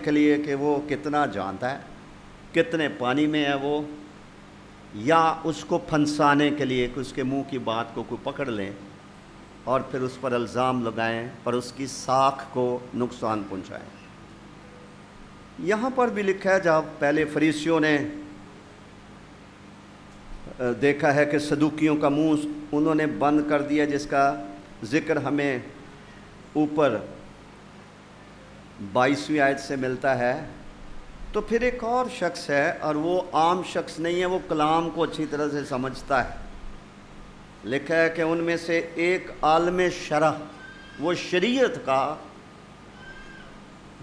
کے لیے کہ وہ کتنا جانتا ہے، کتنے پانی میں ہے وہ، یا اس کو پھنسانے کے لیے کہ اس کے منہ کی بات کو کوئی پکڑ لیں اور پھر اس پر الزام لگائیں اور اس کی ساکھ کو نقصان پہنچائیں۔ یہاں پر بھی لکھا ہے، جب پہلے فریسیوں نے دیکھا ہے کہ صدوقیوں کا منہ انہوں نے بند کر دیا، جس کا ذکر ہمیں اوپر 22ویں آیت سے ملتا ہے، تو پھر ایک اور شخص ہے، اور وہ عام شخص نہیں ہے، وہ کلام کو اچھی طرح سے سمجھتا ہے۔ لکھا ہے کہ ان میں سے ایک عالم شرع، وہ شریعت کا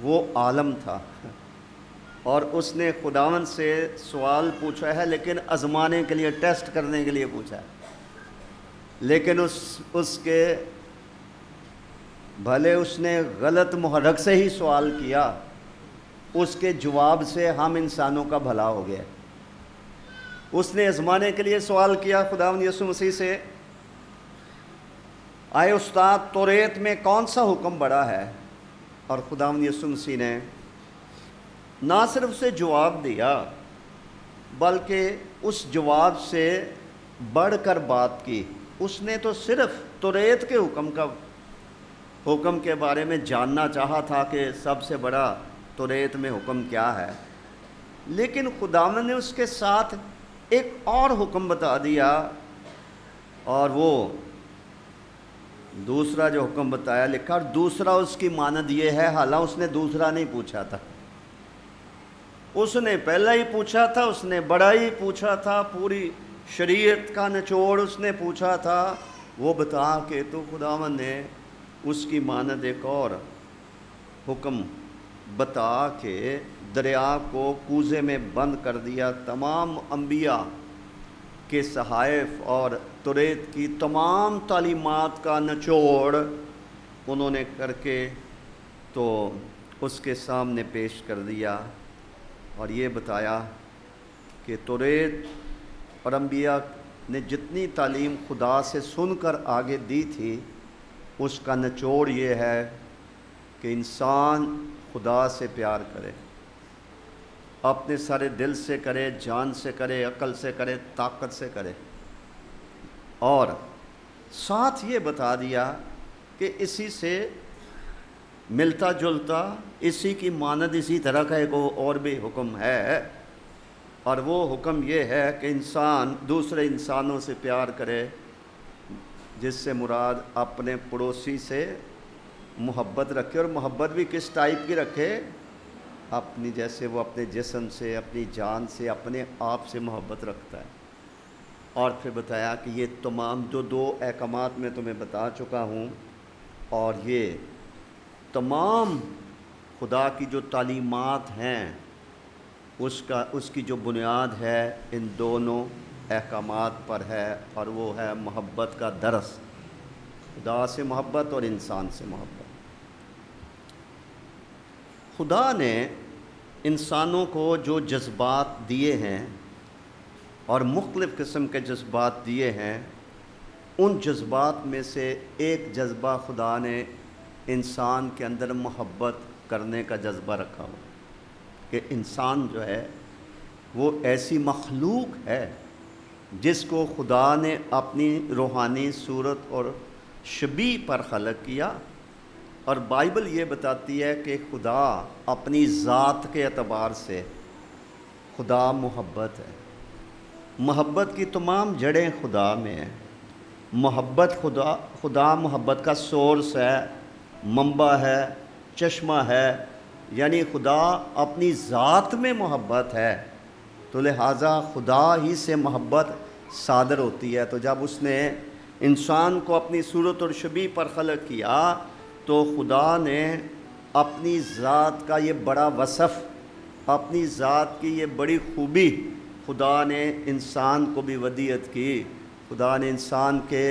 وہ عالم تھا، اور اس نے خداوند سے سوال پوچھا ہے، لیکن آزمانے کے لیے، ٹیسٹ کرنے کے لیے پوچھا ہے، لیکن اس کے بھلے اس نے غلط محرک سے ہی سوال کیا، اس کے جواب سے ہم انسانوں کا بھلا ہو گیا۔ اس نے آزمانے کے لیے سوال کیا خداوند یسوع مسیح سے، آئے استاد، توریت میں کون سا حکم بڑا ہے؟ اور خداوند یسوع مسیح نے نہ صرف اسے جواب دیا، بلکہ اس جواب سے بڑھ کر بات کی۔ اس نے تو صرف توریت کے حکم کے بارے میں جاننا چاہا تھا کہ سب سے بڑا توریت میں حکم کیا ہے، لیکن خداوند نے اس کے ساتھ ایک اور حکم بتا دیا، اور وہ دوسرا جو حکم بتایا لکھا، اور دوسرا اس کی مانند یہ ہے، حالانکہ اس نے دوسرا نہیں پوچھا تھا، اس نے پہلا ہی پوچھا تھا، اس نے بڑا ہی پوچھا تھا، پوری شریعت کا نچوڑ اس نے پوچھا تھا، وہ بتا کے تو خداوند نے اس کی مانند ایک اور حکم بتا کے دریا کو کوزے میں بند کر دیا۔ تمام انبیاء کے صحائف اور توریت کی تمام تعلیمات کا نچوڑ انہوں نے کر کے تو اس کے سامنے پیش کر دیا، اور یہ بتایا کہ توریت اور انبیاء نے جتنی تعلیم خدا سے سن کر آگے دی تھی، اس کا نچوڑ یہ ہے کہ انسان خدا سے پیار کرے، اپنے سارے دل سے کرے، جان سے کرے، عقل سے کرے، طاقت سے کرے، اور ساتھ یہ بتا دیا کہ اسی سے ملتا جلتا، اسی کی مانند، اسی طرح کا ایک اور بھی حکم ہے، اور وہ حکم یہ ہے کہ انسان دوسرے انسانوں سے پیار کرے، جس سے مراد اپنے پڑوسی سے محبت رکھے، اور محبت بھی کس ٹائپ کی رکھے؟ اپنی، جیسے وہ اپنے جسم سے، اپنی جان سے، اپنے آپ سے محبت رکھتا ہے۔ اور پھر بتایا کہ یہ تمام جو 2 احکامات میں تمہیں بتا چکا ہوں، اور یہ تمام خدا کی جو تعلیمات ہیں، اس کی جو بنیاد ہے ان دونوں احکامات پر ہے، اور وہ ہے محبت کا درس، خدا سے محبت اور انسان سے محبت۔ خدا نے انسانوں کو جو جذبات دیے ہیں، اور مختلف قسم کے جذبات دیے ہیں، ان جذبات میں سے ایک جذبہ خدا نے انسان کے اندر محبت کرنے کا جذبہ رکھا ہوا، کہ انسان جو ہے وہ ایسی مخلوق ہے جس کو خدا نے اپنی روحانی صورت اور شبیہ پر خلق کیا، اور بائبل یہ بتاتی ہے کہ خدا اپنی ذات کے اعتبار سے خدا محبت ہے۔ محبت کی تمام جڑیں خدا میں ہیں۔ خدا محبت کا سورس ہے، منبع ہے، چشمہ ہے، یعنی خدا اپنی ذات میں محبت ہے، تو لہٰذا خدا ہی سے محبت صادر ہوتی ہے۔ تو جب اس نے انسان کو اپنی صورت اور شبیہ پر خلق کیا، تو خدا نے اپنی ذات کا یہ بڑا وصف، اپنی ذات کی یہ بڑی خوبی خدا نے انسان کو بھی ودیعت کی۔ خدا نے انسان کے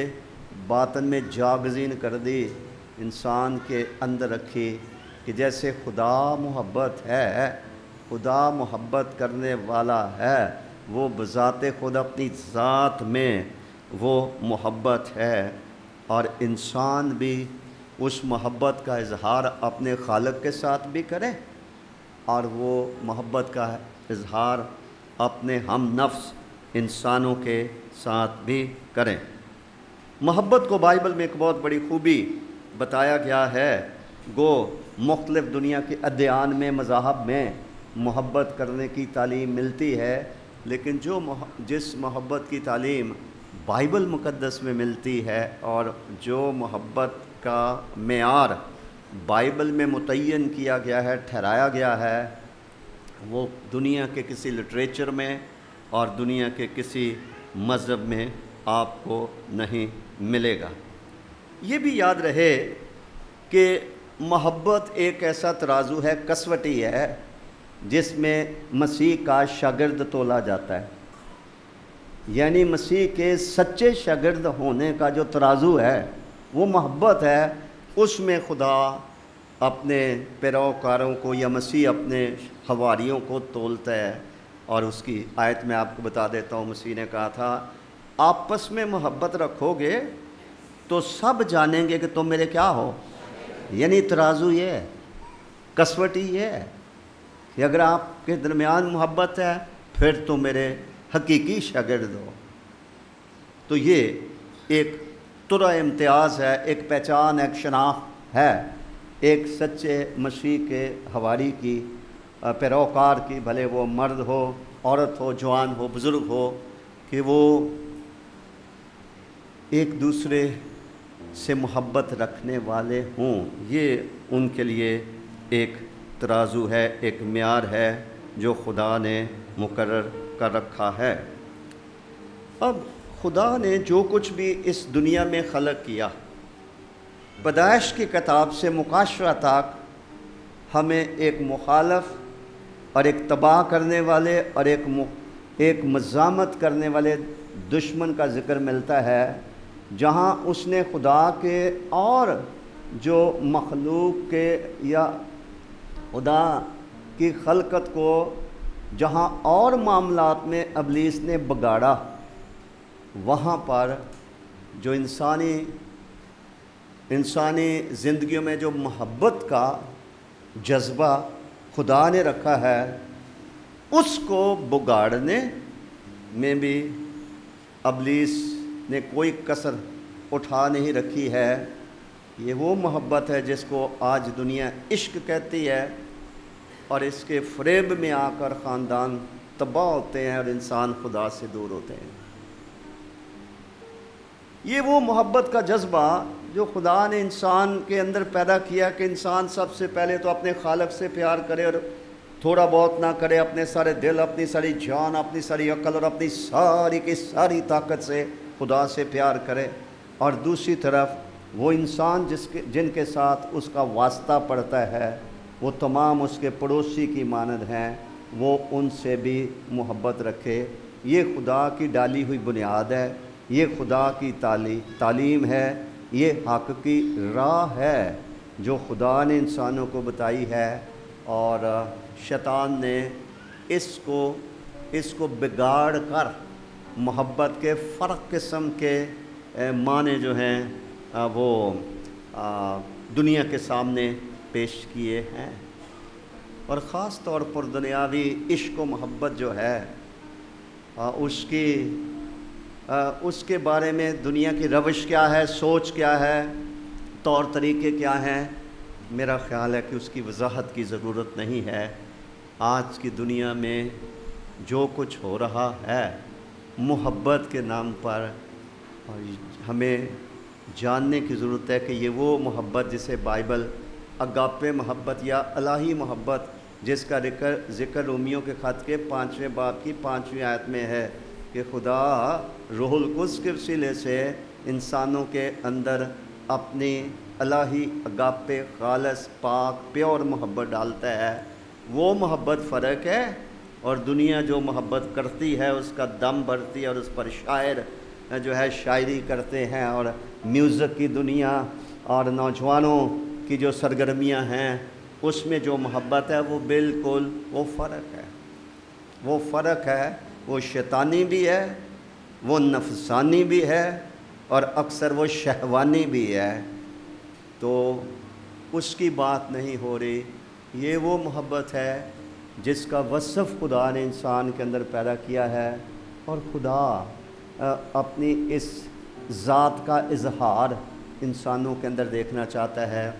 باطن میں جاگزین کر دی، انسان کے اندر رکھی، کہ جیسے خدا محبت ہے، خدا محبت کرنے والا ہے، وہ بذات خود اپنی ذات میں وہ محبت ہے، اور انسان بھی اس محبت کا اظہار اپنے خالق کے ساتھ بھی کرے، اور وہ محبت کا اظہار اپنے ہم نفس انسانوں کے ساتھ بھی کریں۔ محبت کو بائبل میں ایک بہت بڑی خوبی بتایا گیا ہے، گو مختلف دنیا کے ادیان میں، مذاہب میں محبت کرنے کی تعلیم ملتی ہے، لیکن جس محبت کی تعلیم بائبل مقدس میں ملتی ہے اور جو محبت کا معیار بائبل میں متعین کیا گیا ہے، ٹھہرایا گیا ہے، وہ دنیا کے کسی لٹریچر میں اور دنیا کے کسی مذہب میں آپ کو نہیں ملے گا۔ یہ بھی یاد رہے کہ محبت ایک ایسا ترازو ہے، کسوٹی ہے، جس میں مسیح کا شاگرد تولا جاتا ہے۔ یعنی مسیح کے سچے شاگرد ہونے کا جو ترازو ہے وہ محبت ہے، اس میں خدا اپنے پیروکاروں کو یا مسیح اپنے حواریوں کو تولتا ہے۔ اور اس کی آیت میں آپ کو بتا دیتا ہوں، مسیح نے کہا تھا آپس میں محبت رکھو گے تو سب جانیں گے کہ تم میرے کیا ہو۔ یعنی ترازو یہ ہے، کسوٹی یہ ہے کہ اگر آپ کے درمیان محبت ہے پھر تو میرے حقیقی شاگرد ہو۔ تو یہ ایک ترا امتیاز ہے، ایک پہچان، ایک شناخت ہے ایک سچے مسیح کے حواری کی، پیروکار کی، بھلے وہ مرد ہو، عورت ہو، جوان ہو، بزرگ ہو، کہ وہ ایک دوسرے سے محبت رکھنے والے ہوں۔ یہ ان کے لیے ایک ترازو ہے، ایک معیار ہے جو خدا نے مقرر کر رکھا ہے۔ اب خدا نے جو کچھ بھی اس دنیا میں خلق کیا، پیدائش کی کتاب سے مکاشفہ تک ہمیں ایک مخالف اور ایک تباہ کرنے والے اور ایک مزاحمت کرنے والے دشمن کا ذکر ملتا ہے، جہاں اس نے خدا کے اور جو مخلوق کے یا خدا کی خلقت کو جہاں اور معاملات میں ابلیس نے بگاڑا، وہاں پر جو انسانی زندگیوں میں جو محبت کا جذبہ خدا نے رکھا ہے، اس کو بگاڑنے میں بھی ابلیس نے کوئی کسر اٹھا نہیں رکھی ہے۔ یہ وہ محبت ہے جس کو آج دنیا عشق کہتی ہے، اور اس کے فریب میں آ کر خاندان تباہ ہوتے ہیں اور انسان خدا سے دور ہوتے ہیں۔ یہ وہ محبت کا جذبہ جو خدا نے انسان کے اندر پیدا کیا کہ انسان سب سے پہلے تو اپنے خالق سے پیار کرے، اور تھوڑا بہت نہ کرے، اپنے سارے دل، اپنی ساری جان، اپنی ساری عقل اور اپنی ساری کی ساری طاقت سے خدا سے پیار کرے، اور دوسری طرف وہ انسان جن کے ساتھ اس کا واسطہ پڑتا ہے وہ تمام اس کے پڑوسی کی مانند ہیں، وہ ان سے بھی محبت رکھے۔ یہ خدا کی ڈالی ہوئی بنیاد ہے، یہ خدا کی تعلیم ہے، یہ حق کی راہ ہے جو خدا نے انسانوں کو بتائی ہے، اور شیطان نے اس کو بگاڑ کر محبت کے فرق قسم کے معنی جو ہیں وہ دنیا کے سامنے پیش کیے ہیں، اور خاص طور پر دنیاوی عشق و محبت جو ہے اس کے بارے میں دنیا کی روش کیا ہے، سوچ کیا ہے، طور طریقے کیا ہیں، میرا خیال ہے کہ اس کی وضاحت کی ضرورت نہیں ہے۔ آج کی دنیا میں جو کچھ ہو رہا ہے محبت کے نام پر، ہمیں جاننے کی ضرورت ہے کہ یہ وہ محبت جسے بائبل اگاپے محبت یا الہی محبت، جس کا ذکر رومیوں کے خط کے 5ویں باب کی 5ویں آیت میں ہے کہ خدا روح القدس کے وسیلے سے انسانوں کے اندر اپنی الہی اگاپے خالص پاک پیور محبت ڈالتا ہے۔ وہ محبت فرق ہے، اور دنیا جو محبت کرتی ہے اس کا دم بھرتی ہے، اور اس پر شاعر جو ہے شاعری کرتے ہیں، اور میوزک کی دنیا اور نوجوانوں کی جو سرگرمیاں ہیں اس میں جو محبت ہے وہ بالکل وہ فرق ہے، وہ شیطانی بھی ہے، وہ نفسانی بھی ہے، اور اکثر وہ شہوانی بھی ہے۔ تو اس کی بات نہیں ہو رہی۔ یہ وہ محبت ہے جس کا وصف خدا نے انسان کے اندر پیدا کیا ہے، اور خدا اپنی اس ذات کا اظہار انسانوں کے اندر دیکھنا چاہتا ہے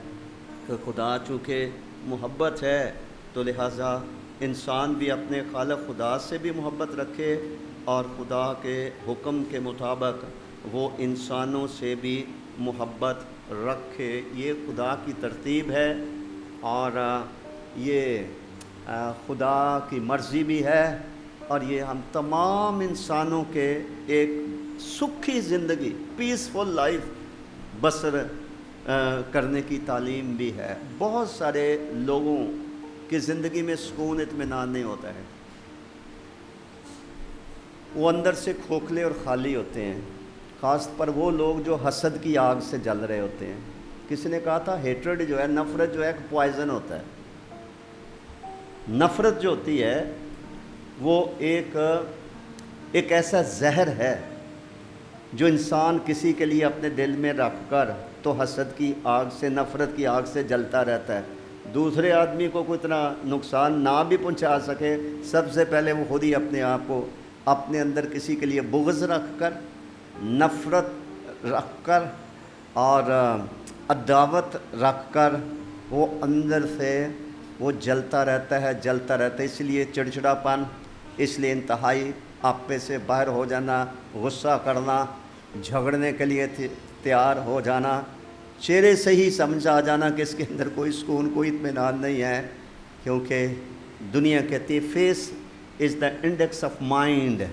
کہ خدا چونکہ محبت ہے تو لہٰذا انسان بھی اپنے خالق خدا سے بھی محبت رکھے، اور خدا کے حکم کے مطابق وہ انسانوں سے بھی محبت رکھے۔ یہ خدا کی ترتیب ہے، اور یہ خدا کی مرضی بھی ہے، اور یہ ہم تمام انسانوں کے ایک سکھی زندگی، پیسفل لائف بسر کرنے کی تعلیم بھی ہے۔ بہت سارے لوگوں کی زندگی میں سکون اطمینان نہیں ہوتا ہے، وہ اندر سے کھوکھلے اور خالی ہوتے ہیں، خاص پر وہ لوگ جو حسد کی آگ سے جل رہے ہوتے ہیں۔ کسی نے کہا تھا ہیٹرڈ جو ہے، نفرت جو ہے ایک پوائزن ہوتا ہے۔ نفرت جو ہوتی ہے وہ ایک ایسا زہر ہے جو انسان کسی کے لیے اپنے دل میں رکھ کر تو حسد کی آگ سے، نفرت کی آگ سے جلتا رہتا ہے۔ دوسرے آدمی کو کوئی اتنا نقصان نہ بھی پہنچا سکے، سب سے پہلے وہ خود ہی اپنے آپ کو اپنے اندر کسی کے لیے بغض رکھ کر، نفرت رکھ کر اور عداوت رکھ کر وہ اندر سے وہ جلتا رہتا ہے، جلتا رہتا ہے۔ اس لیے چڑچڑاپن، اس لیے انتہائی آپے سے باہر ہو جانا، غصہ کرنا، جھگڑنے کے لیے تیار ہو جانا، چہرے سے ہی سمجھ آ جانا کہ اس کے اندر کوئی سکون، کوئی اطمینان نہیں ہے، کیونکہ دنیا کہتی ہے face is the index of mind,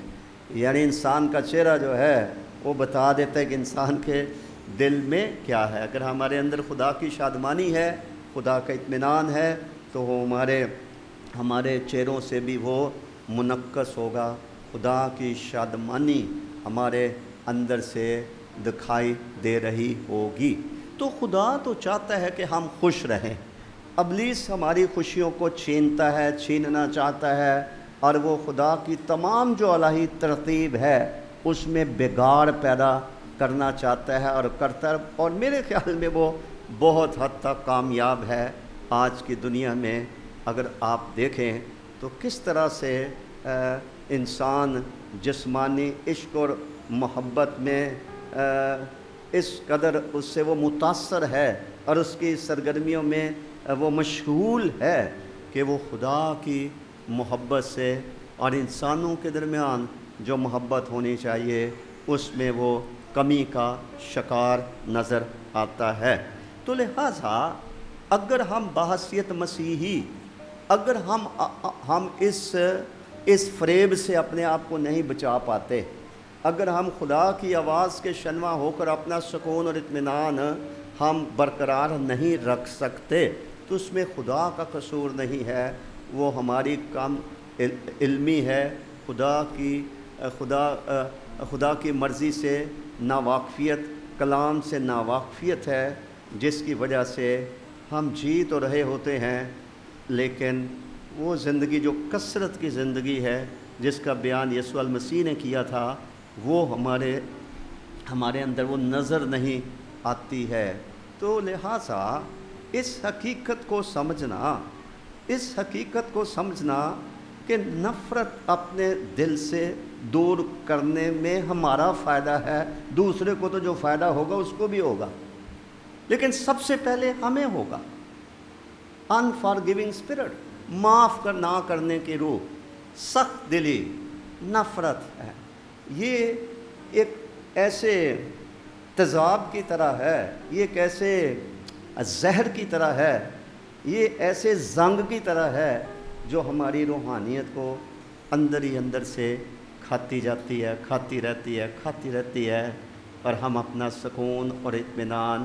یعنی انسان کا چہرہ جو ہے وہ بتا دیتا ہے کہ انسان کے دل میں کیا ہے۔ اگر ہمارے اندر خدا کی شادمانی ہے، خدا کا اطمینان ہے، تو وہ ہمارے چہروں سے بھی وہ منعکس ہوگا۔ خدا کی شادمانی ہمارے اندر سے دکھائی دے رہی ہوگی۔ تو خدا تو چاہتا ہے کہ ہم خوش رہیں، ابلیس ہماری خوشیوں کو چھینتا ہے، چھیننا چاہتا ہے، اور وہ خدا کی تمام جو الہی ترتیب ہے اس میں بگاڑ پیدا کرنا چاہتا ہے اور کرتا ہے، اور میرے خیال میں وہ بہت حد تک کامیاب ہے۔ آج کی دنیا میں اگر آپ دیکھیں تو کس طرح سے انسان جسمانی عشق اور محبت میں اس قدر اس سے وہ متاثر ہے اور اس کی سرگرمیوں میں وہ مشغول ہے کہ وہ خدا کی محبت سے اور انسانوں کے درمیان جو محبت ہونی چاہیے اس میں وہ کمی کا شکار نظر آتا ہے۔ تو لہٰذا اگر ہم بحیثیت مسیحی، اگر ہم اس فریب سے اپنے آپ کو نہیں بچا پاتے، اگر ہم خدا کی آواز کے شنوا ہو کر اپنا سکون اور اطمینان ہم برقرار نہیں رکھ سکتے، تو اس میں خدا کا قصور نہیں ہے، وہ ہماری کم علمی ہے، خدا کی مرضی سے ناواقفیت، کلام سے ناواقفیت ہے، جس کی وجہ سے ہم جی تو رہے ہوتے ہیں، لیکن وہ زندگی جو کثرت کی زندگی ہے جس کا بیان یسوع المسیح نے کیا تھا، وہ ہمارے اندر وہ نظر نہیں آتی ہے۔ تو لہٰذا اس حقیقت کو سمجھنا کہ نفرت اپنے دل سے دور کرنے میں ہمارا فائدہ ہے، دوسرے کو تو جو فائدہ ہوگا اس کو بھی ہوگا، لیکن سب سے پہلے ہمیں ہوگا۔ انفارگیونگ اسپرٹ، معاف نہ کرنے کی روح، سخت دلی، نفرت ہے، یہ ایک ایسے تیزاب کی طرح ہے، یہ ایک ایسے زہر کی طرح ہے، یہ ایسے زنگ کی طرح ہے جو ہماری روحانیت کو اندر ہی اندر سے کھاتی جاتی ہے، کھاتی رہتی ہے، اور ہم اپنا سکون اور اطمینان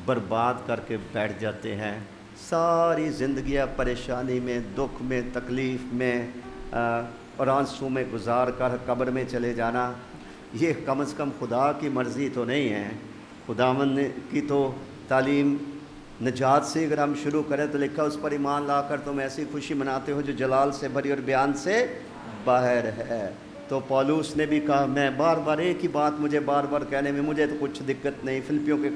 برباد کر کے بیٹھ جاتے ہیں۔ ساری زندگیاں پریشانی میں، دکھ میں، تکلیف میں اور آنسو میں گزار کر قبر میں چلے جانا، یہ کم از کم خدا کی مرضی تو نہیں ہے۔ خداوند کی تو تعلیم نجات سے اگر ہم شروع کریں تو لکھا اس پر ایمان لا کر تم ایسی خوشی مناتے ہو جو جلال سے بھری اور بیان سے باہر ہے۔ تو پولوس نے بھی کہا، میں بار بار ایک ہی بات مجھے بار بار کہنے میں مجھے تو کچھ دقت نہیں۔ فلپیوں کے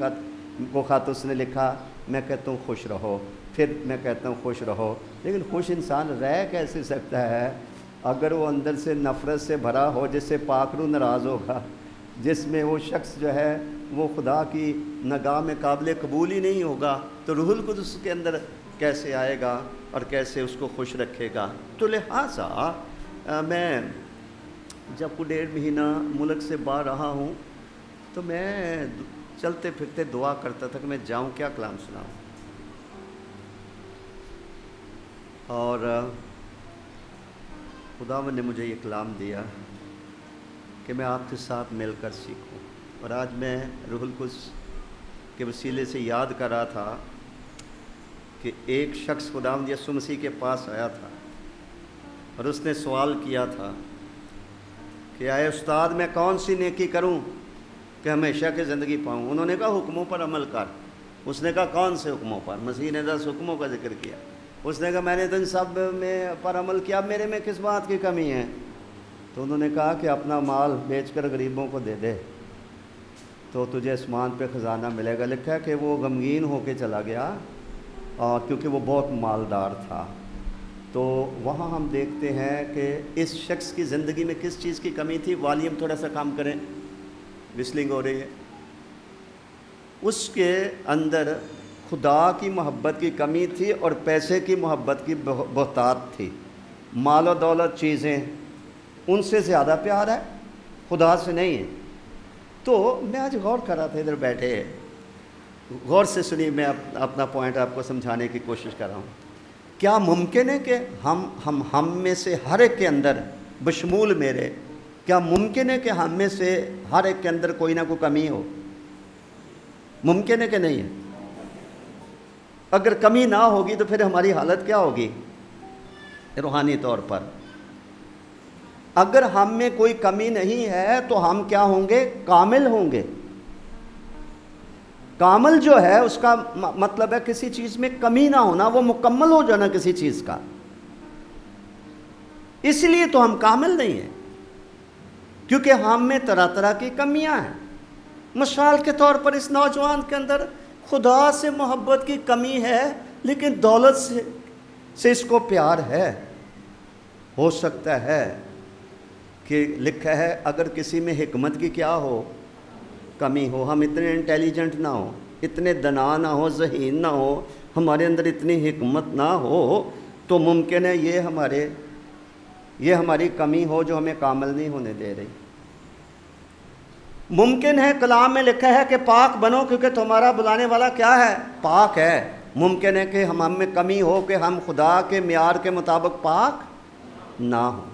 خط اس نے لکھا، میں کہتا ہوں خوش رہو، پھر میں کہتا ہوں خوش رہو. لیکن خوش انسان رہ کیسے سکتا ہے اگر وہ اندر سے نفرت سے بھرا ہو، جس سے پاک روح ناراض ہوگا، جس میں وہ شخص جو ہے وہ خدا کی نگاہ میں قابل قبول ہی نہیں ہوگا، تو روح القدس اس کے اندر کیسے آئے گا اور کیسے اس کو خوش رکھے گا؟ تو لہٰذا میں جب کو 1.5 مہینہ ملک سے باہر رہا ہوں تو میں چلتے پھرتے دعا کرتا تھا کہ میں جاؤں کیا کلام سناؤں. اور خداوند نے مجھے یہ کلام دیا کہ میں آپ کے ساتھ مل کر سیکھوں. اور آج میں روح القدس کے وسیلے سے یاد کر رہا تھا کہ ایک شخص خداوند یسوع مسیح کے پاس آیا تھا اور اس نے سوال کیا تھا کہ اے استاد میں کون سی نیکی کروں کہ ہمیشہ کی زندگی پاؤں؟ انہوں نے کہا حکموں پر عمل کر. اس نے کہا کون سے حکموں پر؟ مسیح نے 10 حکموں کا ذکر کیا. اس نے کہا میں نے تو ان سب میں پر عمل کیا، میرے میں کس بات کی کمی ہے؟ تو انہوں نے کہا کہ اپنا مال بیچ کر غریبوں کو دے دے تو تجھے آسمان پہ خزانہ ملے گا. لکھا ہے کہ وہ غمگین ہو کے چلا گیا اور کیونکہ وہ بہت مالدار تھا. تو وہاں ہم دیکھتے ہیں کہ اس شخص کی زندگی میں کس چیز کی کمی تھی. والیوم تھوڑا سا کم کریں، وسلنگ ہو رہی ہے. اس کے اندر خدا کی محبت کی کمی تھی اور پیسے کی محبت کی بہتات تھی. مال و دولت چیزیں ان سے زیادہ پیار ہے، خدا سے نہیں ہے. تو میں آج غور کر رہا تھا ادھر بیٹھے، غور سے سنی، میں اپنا پوائنٹ آپ کو سمجھانے کی کوشش کر رہا ہوں. کیا ممکن ہے کہ ہم میں سے ہر ایک کے اندر بشمول میرے، کیا ممکن ہے کہ ہم میں سے ہر ایک کے اندر کوئی نہ کوئی کمی ہو؟ ممکن ہے کہ نہیں ہے؟ اگر کمی نہ ہوگی تو پھر ہماری حالت کیا ہوگی روحانی طور پر؟ اگر ہم میں کوئی کمی نہیں ہے تو ہم کیا ہوں گے؟ کامل ہوں گے. کامل جو ہے اس کا مطلب ہے کسی چیز میں کمی نہ ہونا، وہ مکمل ہو جانا کسی چیز کا. اس لیے تو ہم کامل نہیں ہیں، کیونکہ ہم میں طرح طرح کی کمیاں ہیں. مثال کے طور پر اس نوجوان کے اندر خدا سے محبت کی کمی ہے، لیکن دولت سے اس کو پیار ہے. ہو سکتا ہے کہ لکھا ہے اگر کسی میں حکمت کی کیا ہو؟ کمی ہو. ہم اتنے انٹیلیجنٹ نہ ہو، اتنے دنا نہ ہو، ذہین نہ ہو، ہمارے اندر اتنی حکمت نہ ہو، تو ممکن ہے یہ ہماری کمی ہو جو ہمیں کامل نہیں ہونے دے رہی. ممکن ہے کلام میں لکھا ہے کہ پاک بنو کیونکہ تمہارا بلانے والا کیا ہے؟ پاک ہے. ممکن ہے کہ ہم میں کمی ہو کہ ہم خدا کے معیار کے مطابق پاک نہ ہوں.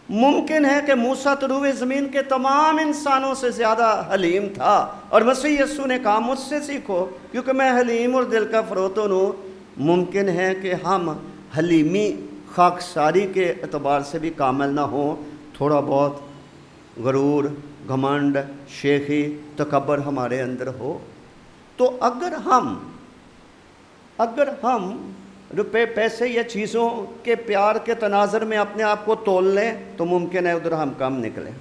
ممکن ہے کہ موسیٰ تو روئے زمین کے تمام انسانوں سے زیادہ حلیم تھا اور مسیح یسوع نے کہا مجھ سے سیکھو کیونکہ میں حلیم اور دل کا فروتن ہوں. ممکن ہے کہ ہم حلیمی خاکساری کے اعتبار سے بھی کامل نہ ہوں، تھوڑا بہت غرور، گھمنڈ، شیخی، تکبر ہمارے اندر ہو. تو اگر ہم روپے، پیسے یا چیزوں کے پیار کے تناظر میں اپنے آپ کو تول لیں تو ممکن ہے ادھر ہم کم نکلیں.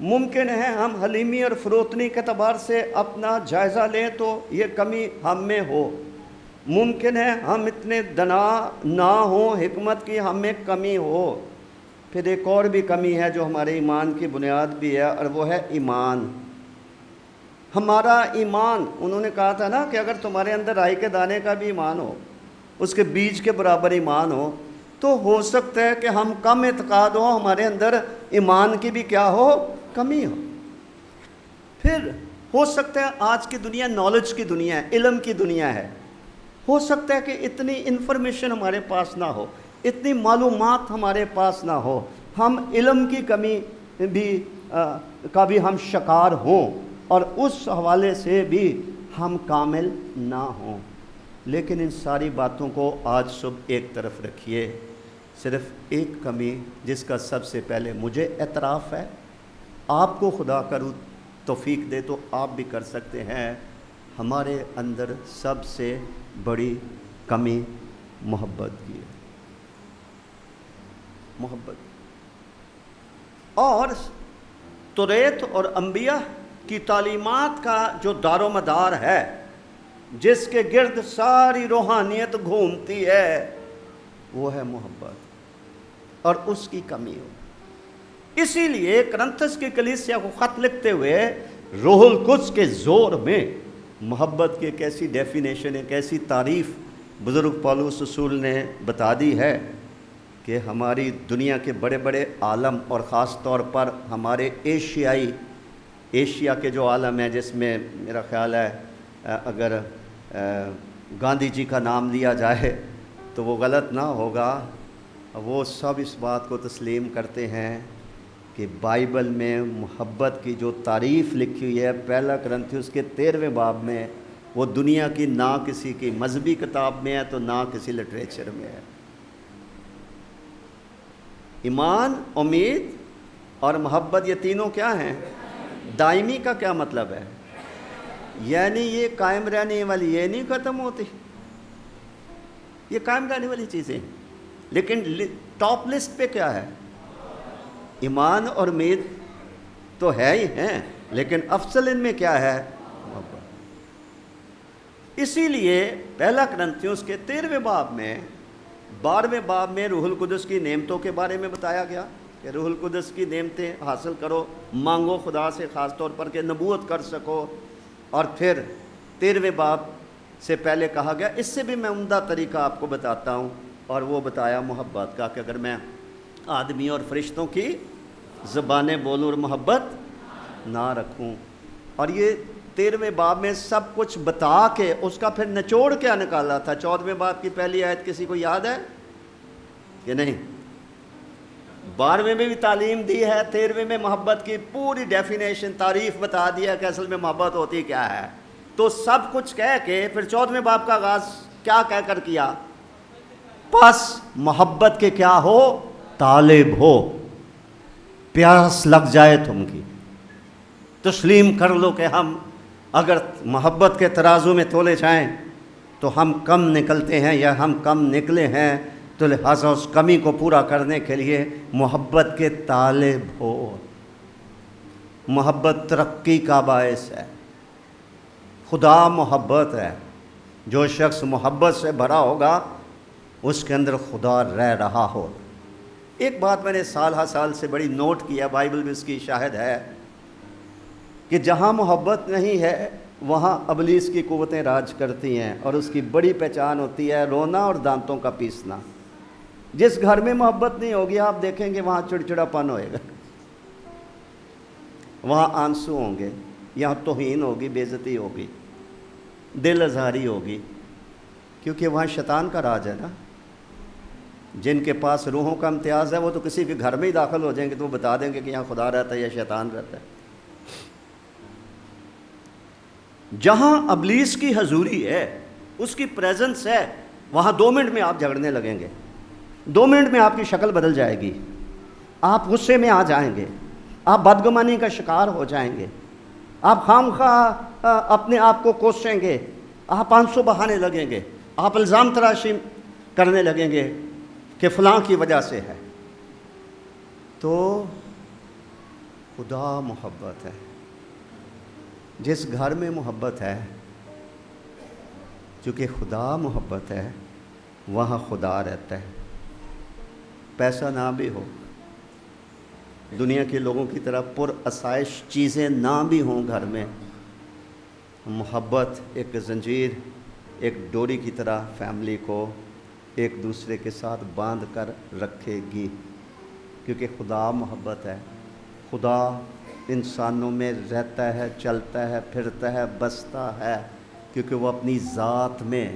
ممکن ہے ہم حلیمی اور فروتنی کے اعتبار سے اپنا جائزہ لیں تو یہ کمی ہم میں ہو. ممکن ہے ہم اتنے دنا نہ ہوں، حکمت کی ہم میں کمی ہو. پھر ایک اور بھی کمی ہے جو ہمارے ایمان کی بنیاد بھی ہے، اور وہ ہے ایمان. ہمارا ایمان، انہوں نے کہا تھا نا کہ اگر تمہارے اندر رائی کے دانے کا بھی ایمان ہو، اس کے بیج کے برابر ایمان ہو، تو ہو سکتا ہے کہ ہم کم اعتقاد ہو، ہمارے اندر ایمان کی بھی کیا ہو؟ کمی ہو. پھر ہو سکتا ہے آج کی دنیا نالج کی دنیا ہے، علم کی دنیا ہے. ہو سکتا ہے کہ اتنی انفارمیشن ہمارے پاس نہ ہو، اتنی معلومات ہمارے پاس نہ ہو، ہم علم کی کمی کا بھی ہم شکار ہوں اور اس حوالے سے بھی ہم کامل نہ ہوں. لیکن ان ساری باتوں کو آج صبح ایک طرف رکھیے. صرف ایک کمی جس کا سب سے پہلے مجھے اعتراف ہے، آپ کو خدا کرو توفیق دے تو آپ بھی کر سکتے ہیں. ہمارے اندر سب سے بڑی کمی محبت کی ہے. محبت. اور توریت اور انبیاء کی تعلیمات کا جو دار و مدار ہے جس کے گرد ساری روحانیت گھومتی ہے، وہ ہے محبت، اور اس کی کمی ہو۔ اسی لیے کرنتھس کی کلیسیا کو خط لکھتے ہوئے روح القدس کے زور میں محبت کی ایک ایسی ڈیفینیشن، ایک ایسی تعریف بزرگ پولس رسول نے بتا دی ہے کہ ہماری دنیا کے بڑے بڑے عالم، اور خاص طور پر ہمارے ایشیا کے جو عالم ہیں، جس میں میرا خیال ہے اگر گاندھی جی کا نام لیا جائے تو وہ غلط نہ ہوگا، وہ سب اس بات کو تسلیم کرتے ہیں کہ بائبل میں محبت کی جو تعریف لکھی ہوئی ہے پہلا کرنتھیوس کے 13ویں باب میں، وہ دنیا کی نہ کسی کی مذہبی کتاب میں ہے تو نہ کسی لٹریچر میں ہے۔ ایمان، امید اور محبت، یہ تینوں کیا ہیں؟ دائمی کا کیا مطلب ہے؟ یعنی یہ قائم رہنے والی، یہ نہیں ختم ہوتی، یہ قائم رہنے والی چیزیں۔ لیکن ٹاپ لسٹ پہ کیا ہے؟ ایمان اور امید تو ہے ہی ہیں، لیکن افضل ان میں کیا ہے؟ محبت۔ اسی لیے پہلا کرنتھیوس کے 13ویں باب میں 12ویں باب میں روح القدس کی نعمتوں کے بارے میں بتایا گیا کہ روح القدس کی نعمتیں حاصل کرو، مانگو خدا سے خاص طور پر کہ نبوت کر سکو۔ اور پھر 13ویں باب سے پہلے کہا گیا، اس سے بھی میں عمدہ طریقہ آپ کو بتاتا ہوں، اور وہ بتایا محبت کا، کہ اگر میں آدمی اور فرشتوں کی زبانیں بولوں اور محبت نہ رکھوں۔ اور یہ 13ویں باب میں سب کچھ بتا کے اس کا پھر نچوڑ کیا نکالا تھا۔ 14ویں باب کی پہلی آیت کسی کو یاد ہے کہ نہیں؟ 12ویں میں بھی تعلیم دی ہے، 13ویں میں محبت کی پوری ڈیفینیشن، تعریف بتا دیا کہ اصل میں محبت ہوتی کیا ہے۔ تو سب کچھ کہہ کے پھر 14ویں باب کا آغاز کیا کہہ کر کیا؟ پس محبت کے کیا ہو؟ طالب ہو، پیاس لگ جائے تم کی، تسلیم کر لو کہ ہم اگر محبت کے ترازو میں تولے جائیں تو ہم کم نکلتے ہیں، یا ہم کم نکلے ہیں، تو لہٰذا اس کمی کو پورا کرنے کے لیے محبت کے طالب ہو۔ محبت ترقی کا باعث ہے، خدا محبت ہے۔ جو شخص محبت سے بھرا ہوگا اس کے اندر خدا رہ رہا ہو۔ ایک بات میں نے سال ہر سال سے بڑی نوٹ کیا، بائبل میں اس کی شاہد ہے، کہ جہاں محبت نہیں ہے وہاں ابلیس کی قوتیں راج کرتی ہیں، اور اس کی بڑی پہچان ہوتی ہے رونا اور دانتوں کا پیسنا۔ جس گھر میں محبت نہیں ہوگی آپ دیکھیں گے وہاں چڑچڑاپن ہوئے گا، وہاں آنسو ہوں گے، یہاں توہین ہوگی، بے عزتی ہوگی، دل آزاری ہوگی، کیونکہ وہاں شیطان کا راج ہے نا۔ جن کے پاس روحوں کا امتیاز ہے وہ تو کسی کے گھر میں ہی داخل ہو جائیں گے تو وہ بتا دیں گے کہ یہاں خدا رہتا ہے یا شیطان رہتا ہے۔ جہاں ابلیس کی حضوری ہے، اس کی پریزنس ہے، وہاں 2 منٹ میں آپ جھگڑنے لگیں گے، 2 منٹ میں آپ کی شکل بدل جائے گی، آپ غصے میں آ جائیں گے، آپ بدگمانی کا شکار ہو جائیں گے، آپ خواہ اپنے آپ کو کوسیں گے، آپ آنسو بہانے لگیں گے، آپ الزام تراشی کرنے لگیں گے کہ فلاں کی وجہ سے ہے۔ تو خدا محبت ہے۔ جس گھر میں محبت ہے، چونکہ خدا محبت ہے، وہاں خدا رہتا ہے۔ پیسہ نہ بھی ہو، دنیا کے لوگوں کی طرح پر آسائش چیزیں نہ بھی ہوں گھر میں، محبت ایک زنجیر، ایک ڈوری کی طرح فیملی کو ایک دوسرے کے ساتھ باندھ کر رکھے گی، کیونکہ خدا محبت ہے۔ خدا انسانوں میں رہتا ہے، چلتا ہے، پھرتا ہے، بستا ہے، کیونکہ وہ اپنی ذات میں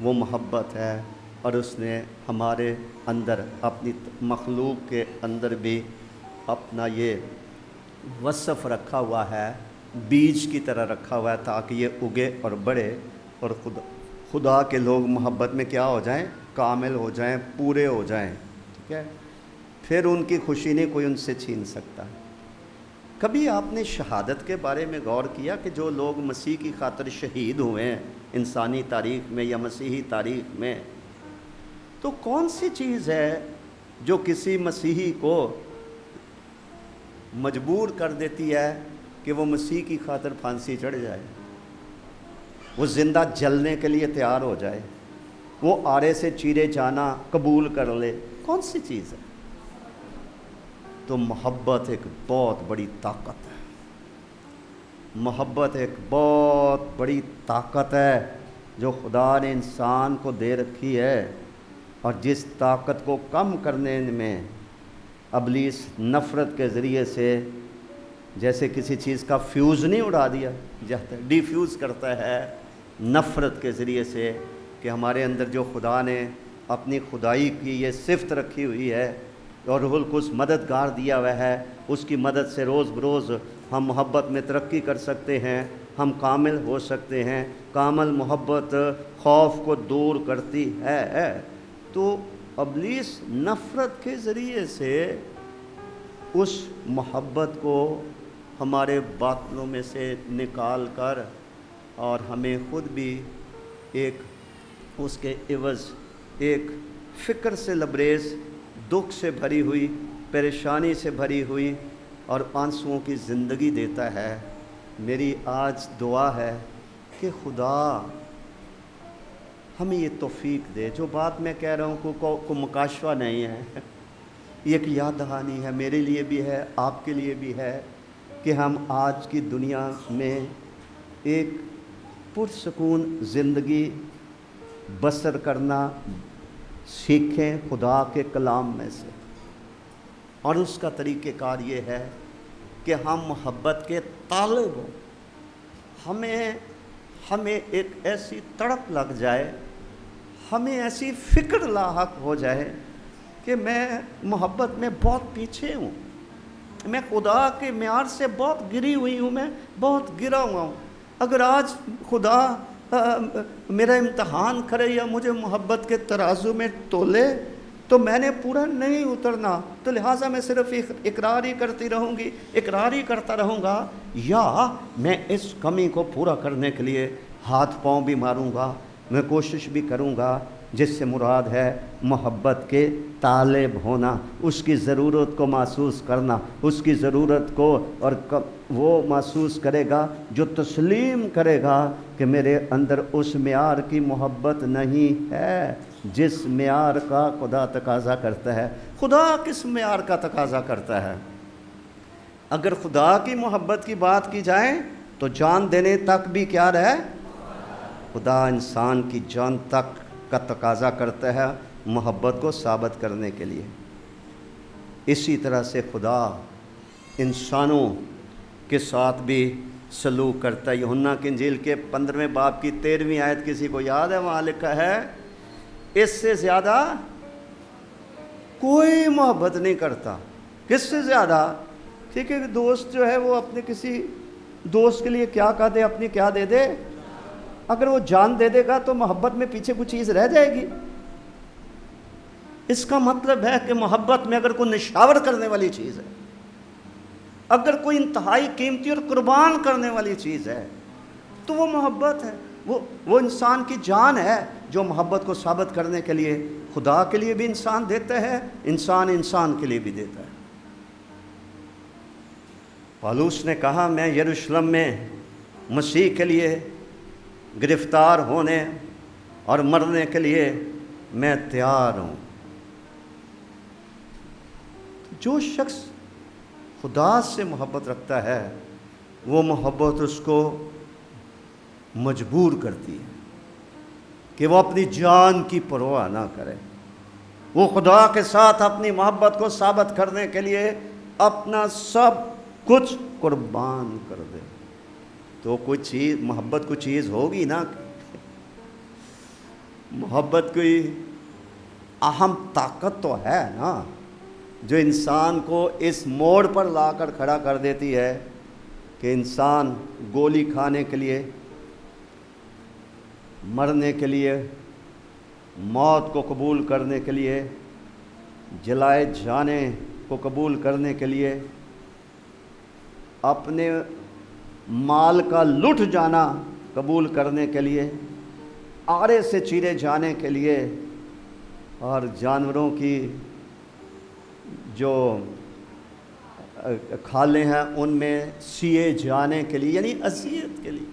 وہ محبت ہے، اور اس نے ہمارے اندر، اپنی مخلوق کے اندر بھی اپنا یہ وصف رکھا ہوا ہے، بیج کی طرح رکھا ہوا ہے، تاکہ یہ اگے اور بڑھے، اور خدا کے لوگ محبت میں کیا ہو جائیں؟ کامل ہو جائیں، پورے ہو جائیں، ٹھیک ہے؟ پھر ان کی خوشی نہیں کوئی ان سے چھین سکتا۔ کبھی آپ نے شہادت کے بارے میں غور کیا کہ جو لوگ مسیح کی خاطر شہید ہوئے ہیں انسانی تاریخ میں یا مسیحی تاریخ میں، تو کون سی چیز ہے جو کسی مسیحی کو مجبور کر دیتی ہے کہ وہ مسیح کی خاطر پھانسی چڑھ جائے؟ وہ زندہ جلنے کے لیے تیار ہو جائے، وہ آڑے سے چیرے جانا قبول کر لے، کون سی چیز ہے؟ تو محبت ایک بہت بڑی طاقت ہے، محبت ایک بہت بڑی طاقت ہے جو خدا نے انسان کو دے رکھی ہے، اور جس طاقت کو کم کرنے میں ابلیس نفرت کے ذریعے سے، جیسے کسی چیز کا فیوز نہیں اڑا دیا جاتا ہے، ڈی فیوز کرتا ہے نفرت کے ذریعے سے، کہ ہمارے اندر جو خدا نے اپنی خدائی کی یہ صفت رکھی ہوئی ہے اور روح القدس مددگار دیا ہوا ہے، اس کی مدد سے روز بروز ہم محبت میں ترقی کر سکتے ہیں، ہم کامل ہو سکتے ہیں۔ کامل محبت خوف کو دور کرتی ہے۔ تو ابلیس نفرت کے ذریعے سے اس محبت کو ہمارے باطنوں میں سے نکال کر اور ہمیں خود بھی ایک اس کے عوض ایک فکر سے لبریز، دکھ سے بھری ہوئی، پریشانی سے بھری ہوئی اور آنسوؤں کی زندگی دیتا ہے۔ میری آج دعا ہے کہ خدا ہمیں یہ توفیق دے۔ جو بات میں کہہ رہا ہوں کو مکاشفہ نہیں ہے، یہ ایک یاد دہانی ہے، میرے لیے بھی ہے، آپ کے لیے بھی ہے، کہ ہم آج کی دنیا میں ایک پرسکون زندگی بسر کرنا سیکھیں خدا کے کلام میں سے۔ اور اس کا طریقہ کار یہ ہے کہ ہم محبت کے طالب ہوں، ہمیں ایک ایسی تڑپ لگ جائے، ہمیں ایسی فکر لاحق ہو جائے کہ میں محبت میں بہت پیچھے ہوں، میں خدا کے معیار سے بہت گری ہوئی ہوں، میں بہت گرا ہوا ہوں۔ اگر آج خدا میرا امتحان کرے یا مجھے محبت کے ترازو میں تولے تو میں نے پورا نہیں اترنا، تو لہٰذا میں صرف اقرار ہی کرتی رہوں گی، اقرار ہی کرتا رہوں گا، یا میں اس کمی کو پورا کرنے کے لیے ہاتھ پاؤں بھی ماروں گا، میں کوشش بھی کروں گا، جس سے مراد ہے محبت کے طالب ہونا، اس کی ضرورت کو محسوس کرنا، اس کی ضرورت کو، اور وہ محسوس کرے گا جو تسلیم کرے گا کہ میرے اندر اس معیار کی محبت نہیں ہے جس معیار کا خدا تقاضا کرتا ہے۔ خدا کس معیار کا تقاضا کرتا ہے؟ اگر خدا کی محبت کی بات کی جائے تو جان دینے تک بھی کیا رہے؟ خدا انسان کی جان تک کا تقاضا کرتا ہے محبت کو ثابت کرنے کے لیے۔ اسی طرح سے خدا انسانوں کے ساتھ بھی سلوک کرتا ہے۔ یوحنا کی انجیل کے 15ویں باب کی 13ویں آیت کسی کو یاد ہے؟ وہاں لکھا ہے اس سے زیادہ کوئی محبت نہیں کرتا۔ کس سے زیادہ؟ ٹھیک ہے، دوست جو ہے وہ اپنے کسی دوست کے لیے کیا کہہ دے، اپنی کیا دے دے، اگر وہ جان دے دے گا تو محبت میں پیچھے کچھ چیز رہ جائے گی۔ اس کا مطلب ہے کہ محبت میں اگر کوئی نشاور کرنے والی چیز ہے، اگر کوئی انتہائی قیمتی اور قربان کرنے والی چیز ہے تو وہ محبت ہے، وہ انسان کی جان ہے جو محبت کو ثابت کرنے کے لیے خدا کے لیے بھی انسان دیتا ہے، انسان کے لیے بھی دیتا ہے۔ پالوس نے کہا میں یروشلم میں مسیح کے لیے گرفتار ہونے اور مرنے کے لیے میں تیار ہوں۔ جو شخص خدا سے محبت رکھتا ہے وہ محبت اس کو مجبور کرتی ہے کہ وہ اپنی جان کی پرواہ نہ کرے، وہ خدا کے ساتھ اپنی محبت کو ثابت کرنے کے لیے اپنا سب کچھ قربان کر دے۔ تو کوئی چیز، محبت کوئی چیز ہوگی نا، محبت کوئی اہم طاقت تو ہے نا جو انسان کو اس موڑ پر لا کر کھڑا کر دیتی ہے کہ انسان گولی کھانے کے لیے، مرنے کے لیے، موت کو قبول کرنے کے لیے، جلائے جانے کو قبول کرنے کے لیے، اپنے مال کا لٹ جانا قبول کرنے کے لیے، آڑے سے چیرے جانے کے لیے، اور جانوروں کی جو کھالیں ہیں ان میں سیے جانے کے لیے، یعنی اذیت کے لیے،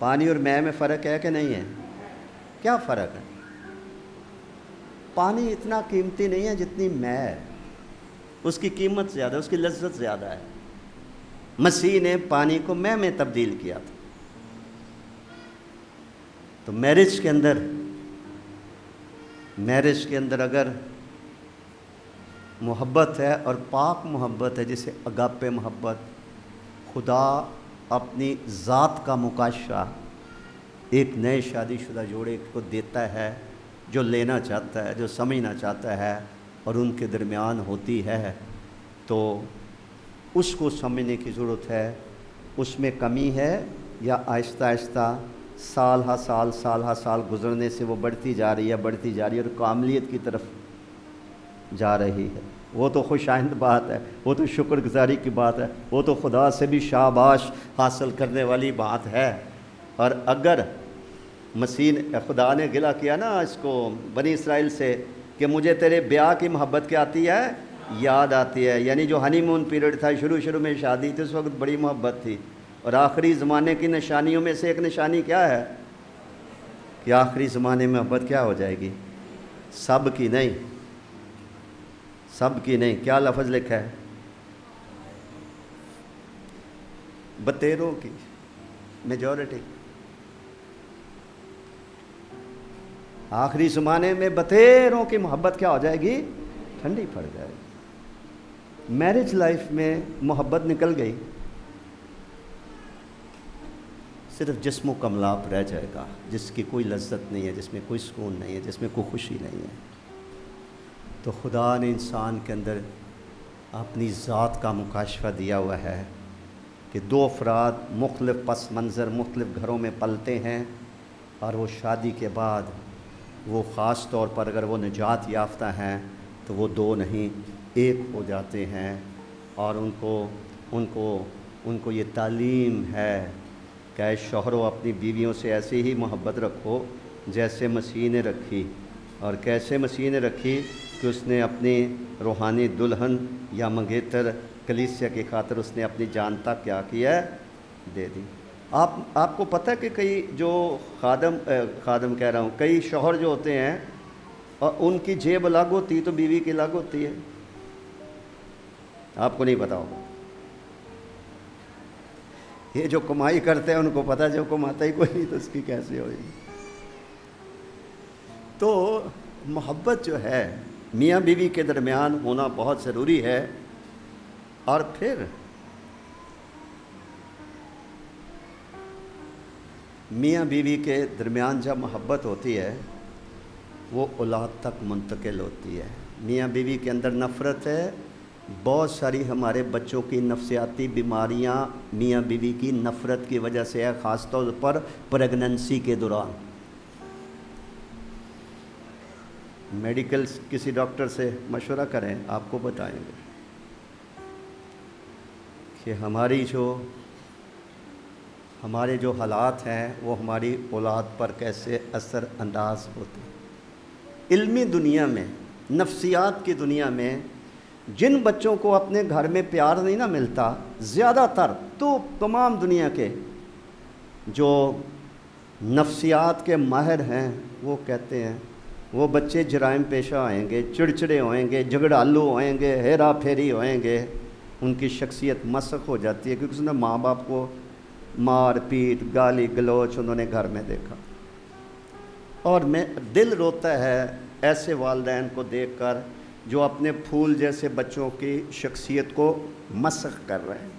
پانی اور میں فرق ہے کہ نہیں ہے؟ کیا فرق ہے؟ پانی اتنا قیمتی نہیں ہے جتنی میں ہے، اس کی قیمت زیادہ ہے، اس کی لذت زیادہ ہے۔ مسیح نے پانی کو میں تبدیل کیا تھا۔ تو میرج کے اندر اگر محبت ہے اور پاک محبت ہے، جسے اگاپے محبت، خدا اپنی ذات کا مکاشفہ ایک نئے شادی شدہ جوڑے کو دیتا ہے، جو لینا چاہتا ہے، جو سمجھنا چاہتا ہے، اور ان کے درمیان ہوتی ہے، تو اس کو سمجھنے کی ضرورت ہے۔ اس میں کمی ہے یا آہستہ آہستہ سال ہا سال گزرنے سے وہ بڑھتی جا رہی ہے اور کاملیت کی طرف جا رہی ہے، وہ تو خوش آئند بات ہے، وہ تو شکر گزاری کی بات ہے، وہ تو خدا سے بھی شاباش حاصل کرنے والی بات ہے۔ اور اگر خدا نے گلہ کیا نا اس کو بنی اسرائیل سے کہ مجھے تیرے بیاہ کی محبت کیا آتی ہے، یاد آتی ہے، یعنی جو ہنی مون پیریڈ تھا، شروع میں شادی تھی، اس وقت بڑی محبت تھی، اور آخری زمانے کی نشانیوں میں سے ایک نشانی کیا ہے کہ آخری زمانے میں محبت کیا ہو جائے گی؟ سب کی نہیں، کیا لفظ لکھا ہے؟ بتیروں کی، میجورٹی۔ آخری زمانے میں بتیروں کی محبت کیا ہو جائے گی؟ ٹھنڈی پڑ جائے گی۔ میرج لائف میں محبت نکل گئی، صرف جسم و کملاپ رہ جائے گا، جس کی کوئی لذت نہیں ہے، جس میں کوئی سکون نہیں ہے، جس میں کوئی خوشی نہیں ہے۔ تو خدا نے انسان کے اندر اپنی ذات کا مکاشفہ دیا ہوا ہے کہ دو افراد مختلف پس منظر، مختلف گھروں میں پلتے ہیں، اور وہ شادی کے بعد وہ خاص طور پر اگر وہ نجات یافتہ ہیں تو وہ دو نہیں ایک ہو جاتے ہیں۔ اور ان کو یہ تعلیم ہے کہ اے شوہرو اپنی بیویوں سے ایسے ہی محبت رکھو جیسے مسیح نے رکھی۔ اور کیسے مسیح نے رکھی؟ کہ اس نے اپنی روحانی دلہن یا منگیتر کلیسیا کی خاطر اس نے اپنی جان تک کیا کیا ہے؟ دے دی۔ آپ کو پتہ ہے کہ کئی جو خادم کہہ رہا ہوں، کئی شوہر جو ہوتے ہیں اور ان کی جیب الگ ہوتی ہے تو بیوی کی الگ ہوتی ہے، آپ کو نہیں پتا ہوگا۔ یہ جو کمائی کرتے ہیں ان کو پتہ، جو کماتا ہی کوئی نہیں تو اس کی کیسے ہوئی؟ تو محبت جو ہے میاں بیوی کے درمیان ہونا بہت ضروری ہے۔ اور پھر میاں بیوی کے درمیان جب محبت ہوتی ہے وہ اولاد تک منتقل ہوتی ہے۔ میاں بیوی کے اندر نفرت ہے، بہت ساری ہمارے بچوں کی نفسیاتی بیماریاں میاں بیوی کی نفرت کی وجہ سے ہے، خاص طور پر پریگننسی کے دوران۔ میڈیکل کسی ڈاکٹر سے مشورہ کریں، آپ کو بتائیں گے کہ ہمارے جو حالات ہیں وہ ہماری اولاد پر کیسے اثر انداز ہوتے ہیں۔ علمی دنیا میں، نفسیات کی دنیا میں جن بچوں کو اپنے گھر میں پیار نہیں نہ ملتا، زیادہ تر تو تمام دنیا کے جو نفسیات کے ماہر ہیں وہ کہتے ہیں وہ بچے جرائم پیشہ ہوئیں گے، چڑچڑے ہوئیں گے، جھگڑالو ہوئیں گے، ہیرا پھیری ہوئیں گے، ان کی شخصیت مسخ ہو جاتی ہے کیونکہ اس نے ماں باپ کو مار پیٹ، گالی گلوچ انہوں نے گھر میں دیکھا۔ اور دل روتا ہے ایسے والدین کو دیکھ کر جو اپنے پھول جیسے بچوں کی شخصیت کو مسخ کر رہے ہیں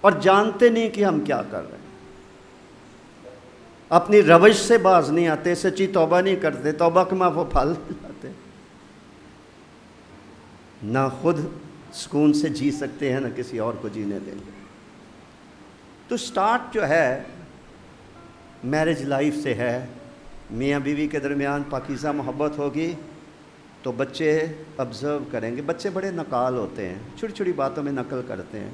اور جانتے نہیں کہ ہم کیا کر رہے ہیں، اپنی روش سے باز نہیں آتے، سچی توبہ نہیں کرتے، توبہ کے وہ پھل لاتے، نہ خود سکون سے جی سکتے ہیں نہ کسی اور کو جینے دیں گے۔ تو سٹارٹ جو ہے میرج لائف سے ہے، میاں بیوی کے درمیان پاکیزہ محبت ہوگی تو بچے آبزرو کریں گے۔ بچے بڑے نقال ہوتے ہیں، چھوٹی چھوٹی باتوں میں نقل کرتے ہیں،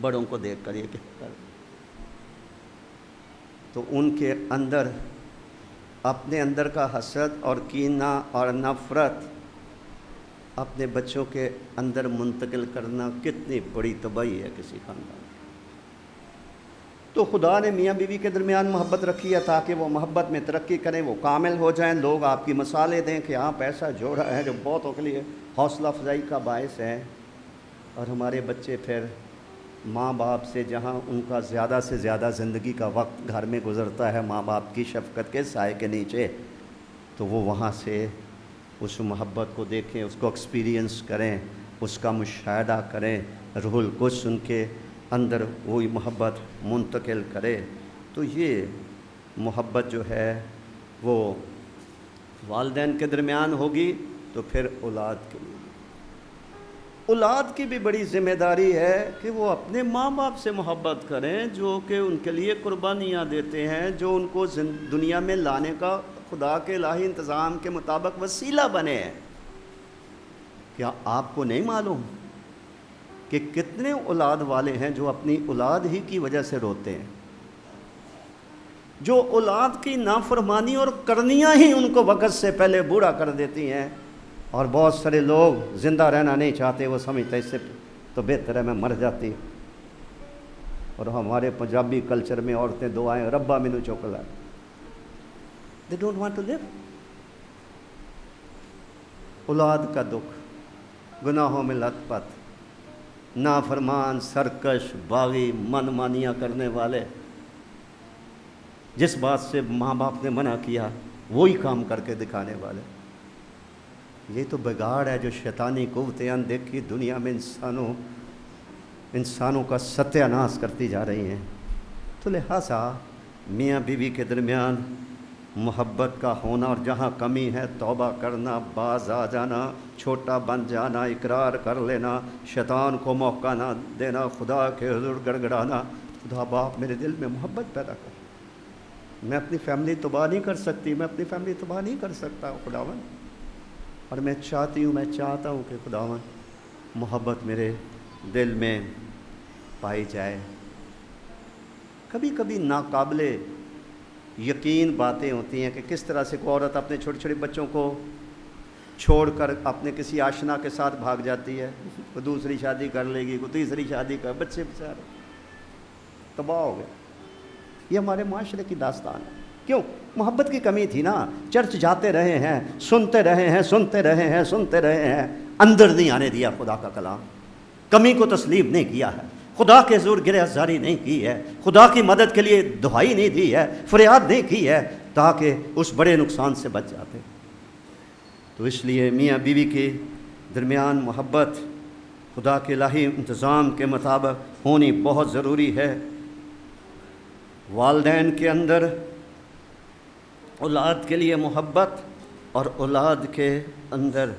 بڑوں کو دیکھ کر یہ کیا کر، تو ان کے اندر اپنے اندر کا حسد اور کینہ اور نفرت اپنے بچوں کے اندر منتقل کرنا کتنی بڑی تباہی ہے کسی خاندان۔ تو خدا نے میاں بیوی کے درمیان محبت رکھی ہے تاکہ وہ محبت میں ترقی کریں، وہ کامل ہو جائیں، لوگ آپ کی مثالیں دیں کہ آپ ایسا جوڑا ہے جو بہتوں کے لیے حوصلہ افزائی کا باعث ہے۔ اور ہمارے بچے پھر ماں باپ سے جہاں ان کا زیادہ سے زیادہ زندگی کا وقت گھر میں گزرتا ہے ماں باپ کی شفقت کے سائے کے نیچے، تو وہ وہاں سے اس محبت کو دیکھیں، اس کو ایکسپیرینس کریں، اس کا مشاہدہ کریں، روح القدس ان کے اندر وہی محبت منتقل کرے۔ تو یہ محبت جو ہے وہ والدین کے درمیان ہوگی تو پھر اولاد کے لیے، اولاد کی بھی بڑی ذمہ داری ہے کہ وہ اپنے ماں باپ سے محبت کریں جو کہ ان کے لیے قربانیاں دیتے ہیں، جو ان کو دنیا میں لانے کا خدا کے الہی انتظام کے مطابق وسیلہ بنے ہیں۔ کیا آپ کو نہیں معلوم کہ کتنے اولاد والے ہیں جو اپنی اولاد ہی کی وجہ سے روتے ہیں، جو اولاد کی نافرمانی اور کرنیاں ہی ان کو وقت سے پہلے بوڑھا کر دیتی ہیں؟ اور بہت سارے لوگ زندہ رہنا نہیں چاہتے، وہ سمجھتے اس سے تو بہتر ہے میں مر جاتی۔ اور ہمارے پنجابی کلچر میں عورتیں دعائیں ربا مینو چک لا، they don't want to live۔ اولاد کا دکھ، گناہوں میں لت پت، نافرمان، سرکش، باغی، من مانیاں کرنے والے، جس بات سے ماں باپ نے منع کیا وہی کام کر کے دکھانے والے۔ یہ تو بگاڑ ہے جو شیطانی قوتیں اندیکھی دنیا میں انسانوں کا ستیہ ناش کرتی جا رہی ہیں۔ تو لہٰذا میاں بیوی کے درمیان محبت کا ہونا، اور جہاں کمی ہے توبہ کرنا، باز آ جانا، چھوٹا بن جانا، اقرار کر لینا، شیطان کو موقع نہ دینا، خدا کے حضور گڑ گڑانا، خدا باپ میرے دل میں محبت پیدا کر۔ میں اپنی فیملی تباہ نہیں کر سکتی، میں اپنی فیملی تباہ نہیں کر سکتا خداوند، اور میں چاہتا ہوں کہ خداوند محبت میرے دل میں پائی جائے۔ کبھی کبھی ناقابل یقین باتیں ہوتی ہیں کہ کس طرح سے کوئی عورت اپنے چھوٹے چھوٹے بچوں کو چھوڑ کر اپنے کسی آشنا کے ساتھ بھاگ جاتی ہے، کوئی دوسری شادی کر لے گی، کوئی تیسری شادی کر، بچے بیچارے تباہ ہو گئے۔ یہ ہمارے معاشرے کی داستان ہے۔ کیوں؟ محبت کی کمی تھی نا۔ چرچ جاتے رہے ہیں، سنتے رہے ہیں، اندر نہیں آنے دیا خدا کا کلام، کمی کو تسلیم نہیں کیا ہے، خدا کے حضور گریہ زاری نہیں کی ہے، خدا کی مدد کے لیے دعائی نہیں دی ہے، فریاد نہیں کی ہے، تاکہ اس بڑے نقصان سے بچ جاتے۔ تو اس لیے میاں بیوی کے درمیان محبت خدا کے الہی انتظام کے مطابق ہونی بہت ضروری ہے۔ والدین کے اندر اولاد کے لیے محبت، اور اولاد کے اندر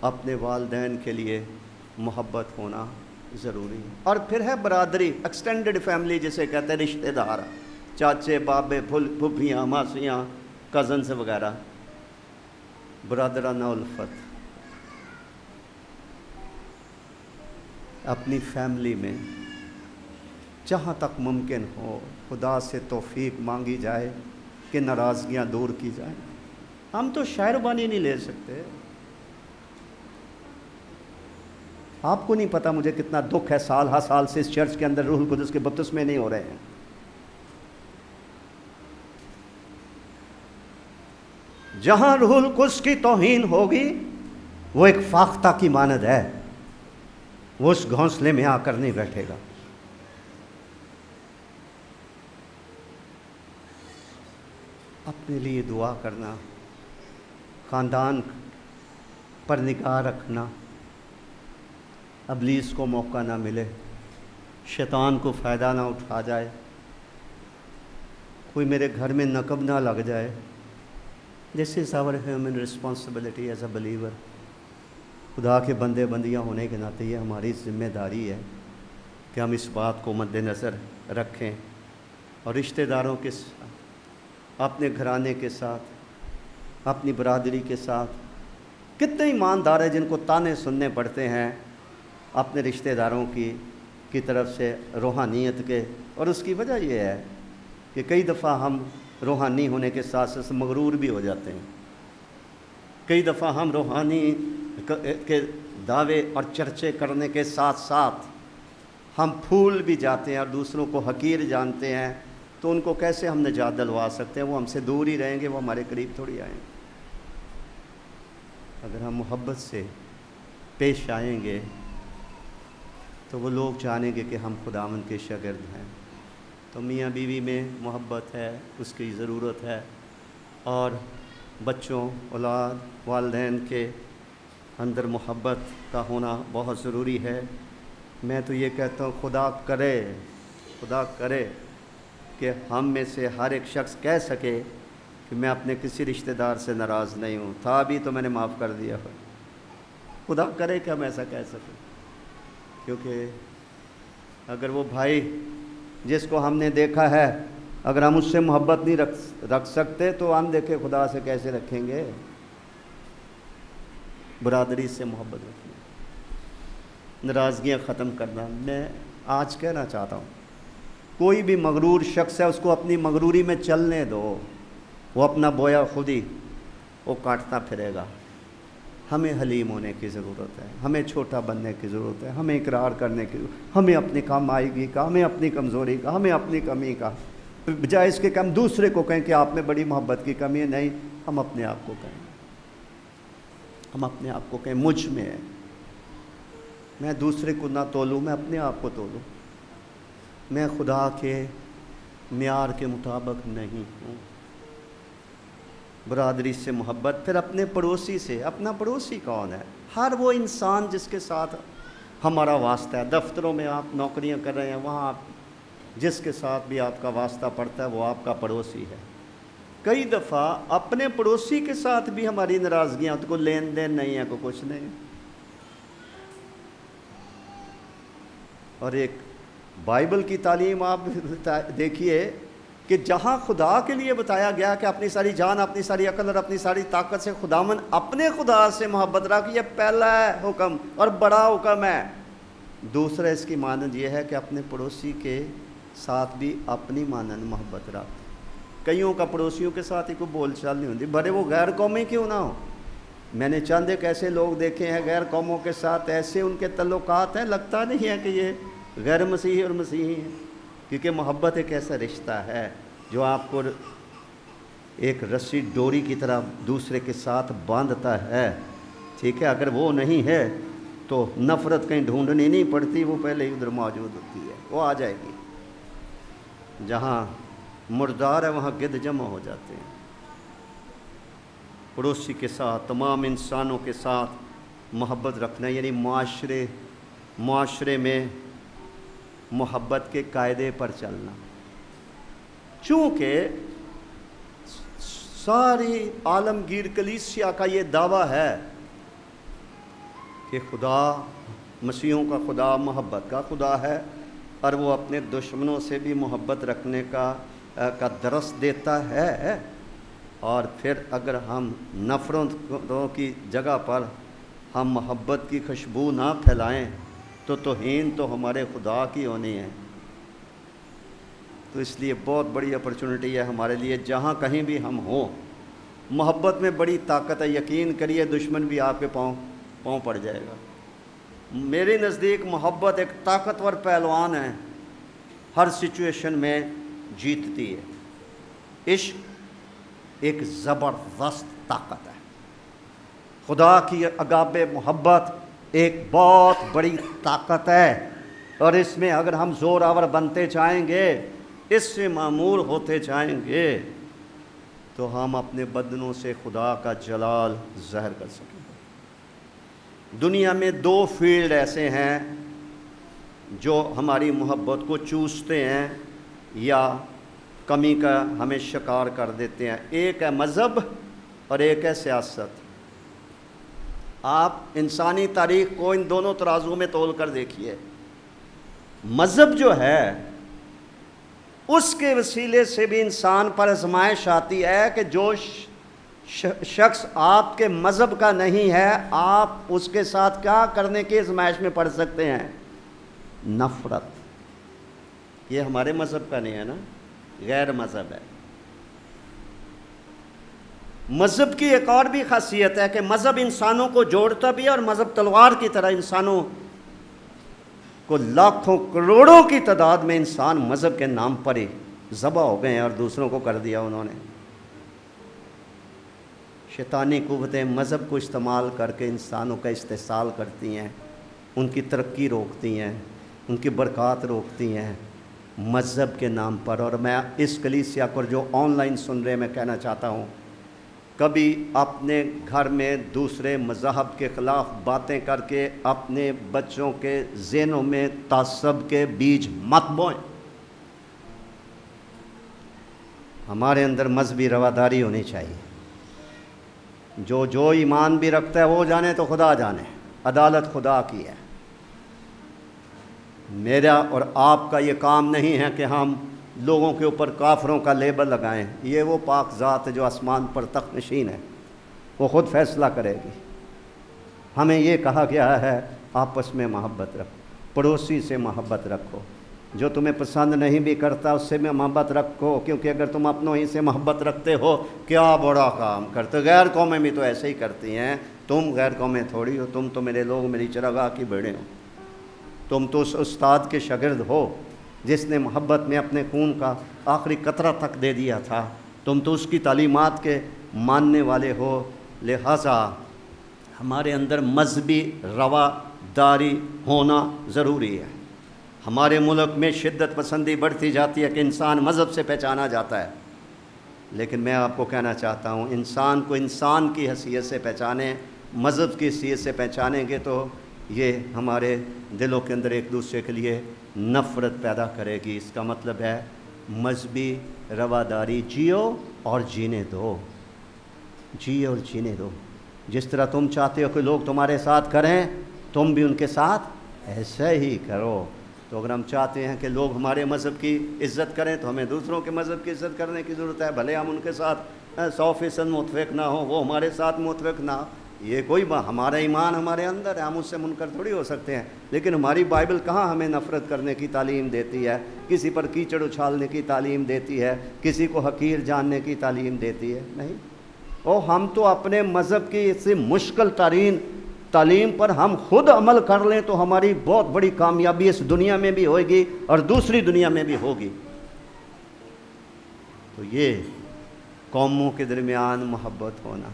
اپنے والدین کے لیے محبت ہونا ضروری ہے۔ اور پھر ہے برادری، ایکسٹینڈڈ فیملی جسے کہتے ہیں، رشتہ دار، چاچے، بابے، پھوپھیاں، ماسیاں، کزنز وغیرہ، برادرانہ الفت۔ اپنی فیملی میں جہاں تک ممکن ہو خدا سے توفیق مانگی جائے کہ ناراضگیاں دور کی جائیں۔ ہم تو شاعر بانی نہیں لے سکتے۔ آپ کو نہیں پتہ مجھے کتنا دکھ ہے، سال ہر سال سے اس چرچ کے اندر روح القدس کے بپتسمے نہیں ہو رہے ہیں۔ جہاں روح القدس کی توہین ہوگی وہ ایک فاختہ کی مانند ہے، وہ اس گھونسلے میں آ کر نہیں بیٹھے گا۔ اپنے لیے دعا کرنا، خاندان پر نگاہ رکھنا، ابلیس کو موقع نہ ملے، شیطان کو فائدہ نہ اٹھا جائے، کوئی میرے گھر میں نقب نہ لگ جائے۔ This is our human responsibility as a believer. خدا کے بندے بندیاں ہونے کے ناطے یہ ہماری ذمہ داری ہے کہ ہم اس بات کو مد نظر رکھیں، اور رشتہ داروں کے ساتھ، اپنے گھرانے کے ساتھ، اپنی برادری کے ساتھ۔ کتنے ایماندار ہیں جن کو تانے سننے پڑتے ہیں اپنے رشتہ داروں کی طرف سے روحانیت کے، اور اس کی وجہ یہ ہے کہ کئی دفعہ ہم روحانی ہونے کے ساتھ ساتھ مغرور بھی ہو جاتے ہیں۔ کئی دفعہ ہم روحانی کے دعوے اور چرچے کرنے کے ساتھ ساتھ ہم پھول بھی جاتے ہیں اور دوسروں کو حقیر جانتے ہیں تو ان کو کیسے ہم نجات دلوا سکتے ہیں؟ وہ ہم سے دور ہی رہیں گے، وہ ہمارے قریب تھوڑی آئیں گے۔ اگر ہم محبت سے پیش آئیں گے تو وہ لوگ جانیں گے کہ ہم خداوند کے شاگرد ہیں۔ تو میاں بیوی میں محبت ہے، اس کی ضرورت ہے، اور بچوں، اولاد، والدین کے اندر محبت کا ہونا بہت ضروری ہے۔ میں تو یہ کہتا ہوں خدا کرے کہ ہم میں سے ہر ایک شخص کہہ سکے کہ میں اپنے کسی رشتہ دار سے ناراض نہیں ہوں، تھا بھی تو میں نے معاف کر دیا ہو۔ خدا کرے کہ ہم ایسا کہہ سکیں، کیونکہ اگر وہ بھائی جس کو ہم نے دیکھا ہے اگر ہم اس سے محبت نہیں رکھ سکتے تو ہم دیکھیں خدا سے کیسے رکھیں گے؟ برادری سے محبت رکھنا، ناراضگیاں ختم کرنا۔ میں آج کہنا چاہتا ہوں، کوئی بھی مغرور شخص ہے اس کو اپنی مغروری میں چلنے دو، وہ اپنا بویا خود ہی وہ کاٹتا پھرے گا۔ ہمیں حلیم ہونے کی ضرورت ہے، ہمیں چھوٹا بننے کی ضرورت ہے، ہمیں اقرار کرنے کی، ہمیں اپنی کمائیگی کا، ہمیں اپنی کمزوری کا، ہمیں اپنی کمی کا، بجائے اس کے کہ ہم دوسرے کو کہیں کہ آپ میں بڑی محبت کی کمی ہے، نہیں، ہم اپنے آپ کو کہیں، ہم اپنے آپ کو کہیں مجھ میں ہے۔ میں دوسرے کو نہ تولوں، میں اپنے آپ کو تولوں، میں خدا کے معیار کے مطابق نہیں ہوں۔ برادری سے محبت، پھر اپنے پڑوسی سے۔ اپنا پڑوسی کون ہے؟ ہر وہ انسان جس کے ساتھ ہمارا واسطہ ہے۔ دفتروں میں آپ نوکریاں کر رہے ہیں، وہاں جس کے ساتھ بھی آپ کا واسطہ پڑتا ہے وہ آپ کا پڑوسی ہے۔ کئی دفعہ اپنے پڑوسی کے ساتھ بھی ہماری ناراضگیاں، کوئی لین دین نہیں ہے، کوئی کچھ نہیں۔ اور ایک بائبل کی تعلیم آپ دیکھیے کہ جہاں خدا کے لیے بتایا گیا کہ اپنی ساری جان، اپنی ساری عقل اور اپنی ساری طاقت سے خداوند اپنے خدا سے محبت رکھ، یہ پہلا حکم اور بڑا حکم ہے۔ دوسرا اس کی مانند یہ ہے کہ اپنے پڑوسی کے ساتھ بھی اپنی مانند محبت رکھ۔ کئیوں کا پڑوسیوں کے ساتھ ہی کوئی بول چال نہیں ہوتی، بڑے وہ غیر قومی کیوں نہ ہو۔ میں نے چند ایک ایسے لوگ دیکھے ہیں غیر قوموں کے ساتھ ایسے ان کے تعلقات ہیں، لگتا نہیں ہے کہ یہ غیر مسیحی اور مسیحی ہیں، کیونکہ محبت ایک ایسا رشتہ ہے جو آپ کو ایک رسی ڈوری کی طرح دوسرے کے ساتھ باندھتا ہے، ٹھیک ہے۔ اگر وہ نہیں ہے تو نفرت کہیں ڈھونڈنی نہیں پڑتی، وہ پہلے ہی ادھر موجود ہوتی ہے، وہ آ جائے گی۔ جہاں مردار ہے وہاں گدھ جمع ہو جاتے ہیں۔ پڑوسی کے ساتھ، تمام انسانوں کے ساتھ محبت رکھنا، یعنی معاشرے میں محبت کے قاعدے پر چلنا۔ چونکہ ساری عالمگیر کلیسیا کا یہ دعویٰ ہے کہ خدا، مسیحوں کا خدا محبت کا خدا ہے، اور وہ اپنے دشمنوں سے بھی محبت رکھنے کا درس دیتا ہے۔ اور پھر اگر ہم نفرتوں کی جگہ پر ہم محبت کی خوشبو نہ پھیلائیں تو توہین تو ہمارے خدا کی ہونی ہے۔ تو اس لیے بہت بڑی اپرچونٹی ہے ہمارے لیے، جہاں کہیں بھی ہم ہوں۔ محبت میں بڑی طاقت ہے، یقین کریے دشمن بھی آپ کے پاؤں پڑ جائے گا۔ میرے نزدیک محبت ایک طاقتور پہلوان ہے، ہر سچویشن میں جیتتی ہے۔ عشق ایک زبردست طاقت ہے، خدا کی عذاب محبت ایک بہت بڑی طاقت ہے، اور اس میں اگر ہم زور آور بنتے جائیں گے، اس سے معمور ہوتے جائیں گے، تو ہم اپنے بدنوں سے خدا کا جلال ظاہر کر سکیں گے۔ دنیا میں دو فیلڈ ایسے ہیں جو ہماری محبت کو چوستے ہیں یا کمی کا ہمیں شکار کر دیتے ہیں، ایک ہے مذہب اور ایک ہے سیاست۔ آپ انسانی تاریخ کو ان دونوں ترازوں میں تول کر دیکھیے۔ مذہب جو ہے اس کے وسیلے سے بھی انسان پر آزمائش آتی ہے کہ جو شخص آپ کے مذہب کا نہیں ہے، آپ اس کے ساتھ کیا کرنے کی آزمائش میں پڑ سکتے ہیں؟ نفرت۔ یہ ہمارے مذہب کا نہیں ہے نا، غیر مذہب ہے۔ مذہب کی ایک اور بھی خاصیت ہے کہ مذہب انسانوں کو جوڑتا بھی ہے، اور مذہب تلوار کی طرح انسانوں کو لاکھوں کروڑوں کی تعداد میں انسان مذہب کے نام پر ہی ذبح ہو گئے ہیں اور دوسروں کو کر دیا انہوں نے۔ شیطانی قوتیں مذہب کو استعمال کر کے انسانوں کا استحصال کرتی ہیں، ان کی ترقی روکتی ہیں، ان کی برکات روکتی ہیں مذہب کے نام پر۔ اور میں اس کلیسیا کو جو آن لائن سن رہے میں کہنا چاہتا ہوں، کبھی اپنے گھر میں دوسرے مذہب کے خلاف باتیں کر کے اپنے بچوں کے ذہنوں میں تعصب کے بیج مت بوئیں۔ ہمارے اندر مذہبی رواداری ہونی چاہیے۔ جو ایمان بھی رکھتا ہے وہ جانے تو خدا جانے، عدالت خدا کی ہے۔ میرا اور آپ کا یہ کام نہیں ہے کہ ہم لوگوں کے اوپر کافروں کا لیبل لگائیں۔ یہ وہ پاک ذات جو آسمان پر تخت نشین ہے، وہ خود فیصلہ کرے گی۔ ہمیں یہ کہا گیا ہے آپس میں محبت رکھو، پڑوسی سے محبت رکھو، جو تمہیں پسند نہیں بھی کرتا اس سے میں محبت رکھو، کیونکہ اگر تم اپنوں ہی سے محبت رکھتے ہو کیا بڑا کام کرتے ہو۔ غیر قومیں بھی تو ایسے ہی کرتی ہیں، تم غیر قومیں تھوڑی ہو، تم تو میرے لوگ، میری چراگاہ کی بھیڑیں ہو۔ تم تو اس استاد کے شاگرد ہو جس نے محبت میں اپنے خون کا آخری قطرہ تک دے دیا تھا، تم تو اس کی تعلیمات کے ماننے والے ہو۔ لہٰذا ہمارے اندر مذہبی رواداری ہونا ضروری ہے۔ ہمارے ملک میں شدت پسندی بڑھتی جاتی ہے کہ انسان مذہب سے پہچانا جاتا ہے، لیکن میں آپ کو کہنا چاہتا ہوں انسان کو انسان کی حیثیت سے پہچانیں، مذہب کی حیثیت سے پہچانیں گے تو یہ ہمارے دلوں کے اندر ایک دوسرے کے لیے نفرت پیدا کرے گی۔ اس کا مطلب ہے مذہبی رواداری جیو اور جینے دو، جیو اور جینے دو۔ جس طرح تم چاہتے ہو کہ لوگ تمہارے ساتھ کریں، تم بھی ان کے ساتھ ایسا ہی کرو۔ تو اگر ہم چاہتے ہیں کہ لوگ ہمارے مذہب کی عزت کریں تو ہمیں دوسروں کے مذہب کی عزت کرنے کی ضرورت ہے، بھلے ہم ان کے ساتھ 100% متفق نہ ہوں، وہ ہمارے ساتھ متفق نہ ہو۔ یہ کوئی ہمارا ایمان ہمارے اندر ہے، ہم اس سے منکر تھوڑی ہو سکتے ہیں، لیکن ہماری بائبل کہاں ہمیں نفرت کرنے کی تعلیم دیتی ہے، کسی پر کیچڑ اچھالنے کی تعلیم دیتی ہے، کسی کو حقیر جاننے کی تعلیم دیتی ہے؟ نہیں۔ اور ہم تو اپنے مذہب کی اس سے مشکل ترین تعلیم پر ہم خود عمل کر لیں تو ہماری بہت بڑی کامیابی اس دنیا میں بھی ہوئے گی اور دوسری دنیا میں بھی ہوگی۔ تو یہ قوموں کے درمیان محبت ہونا۔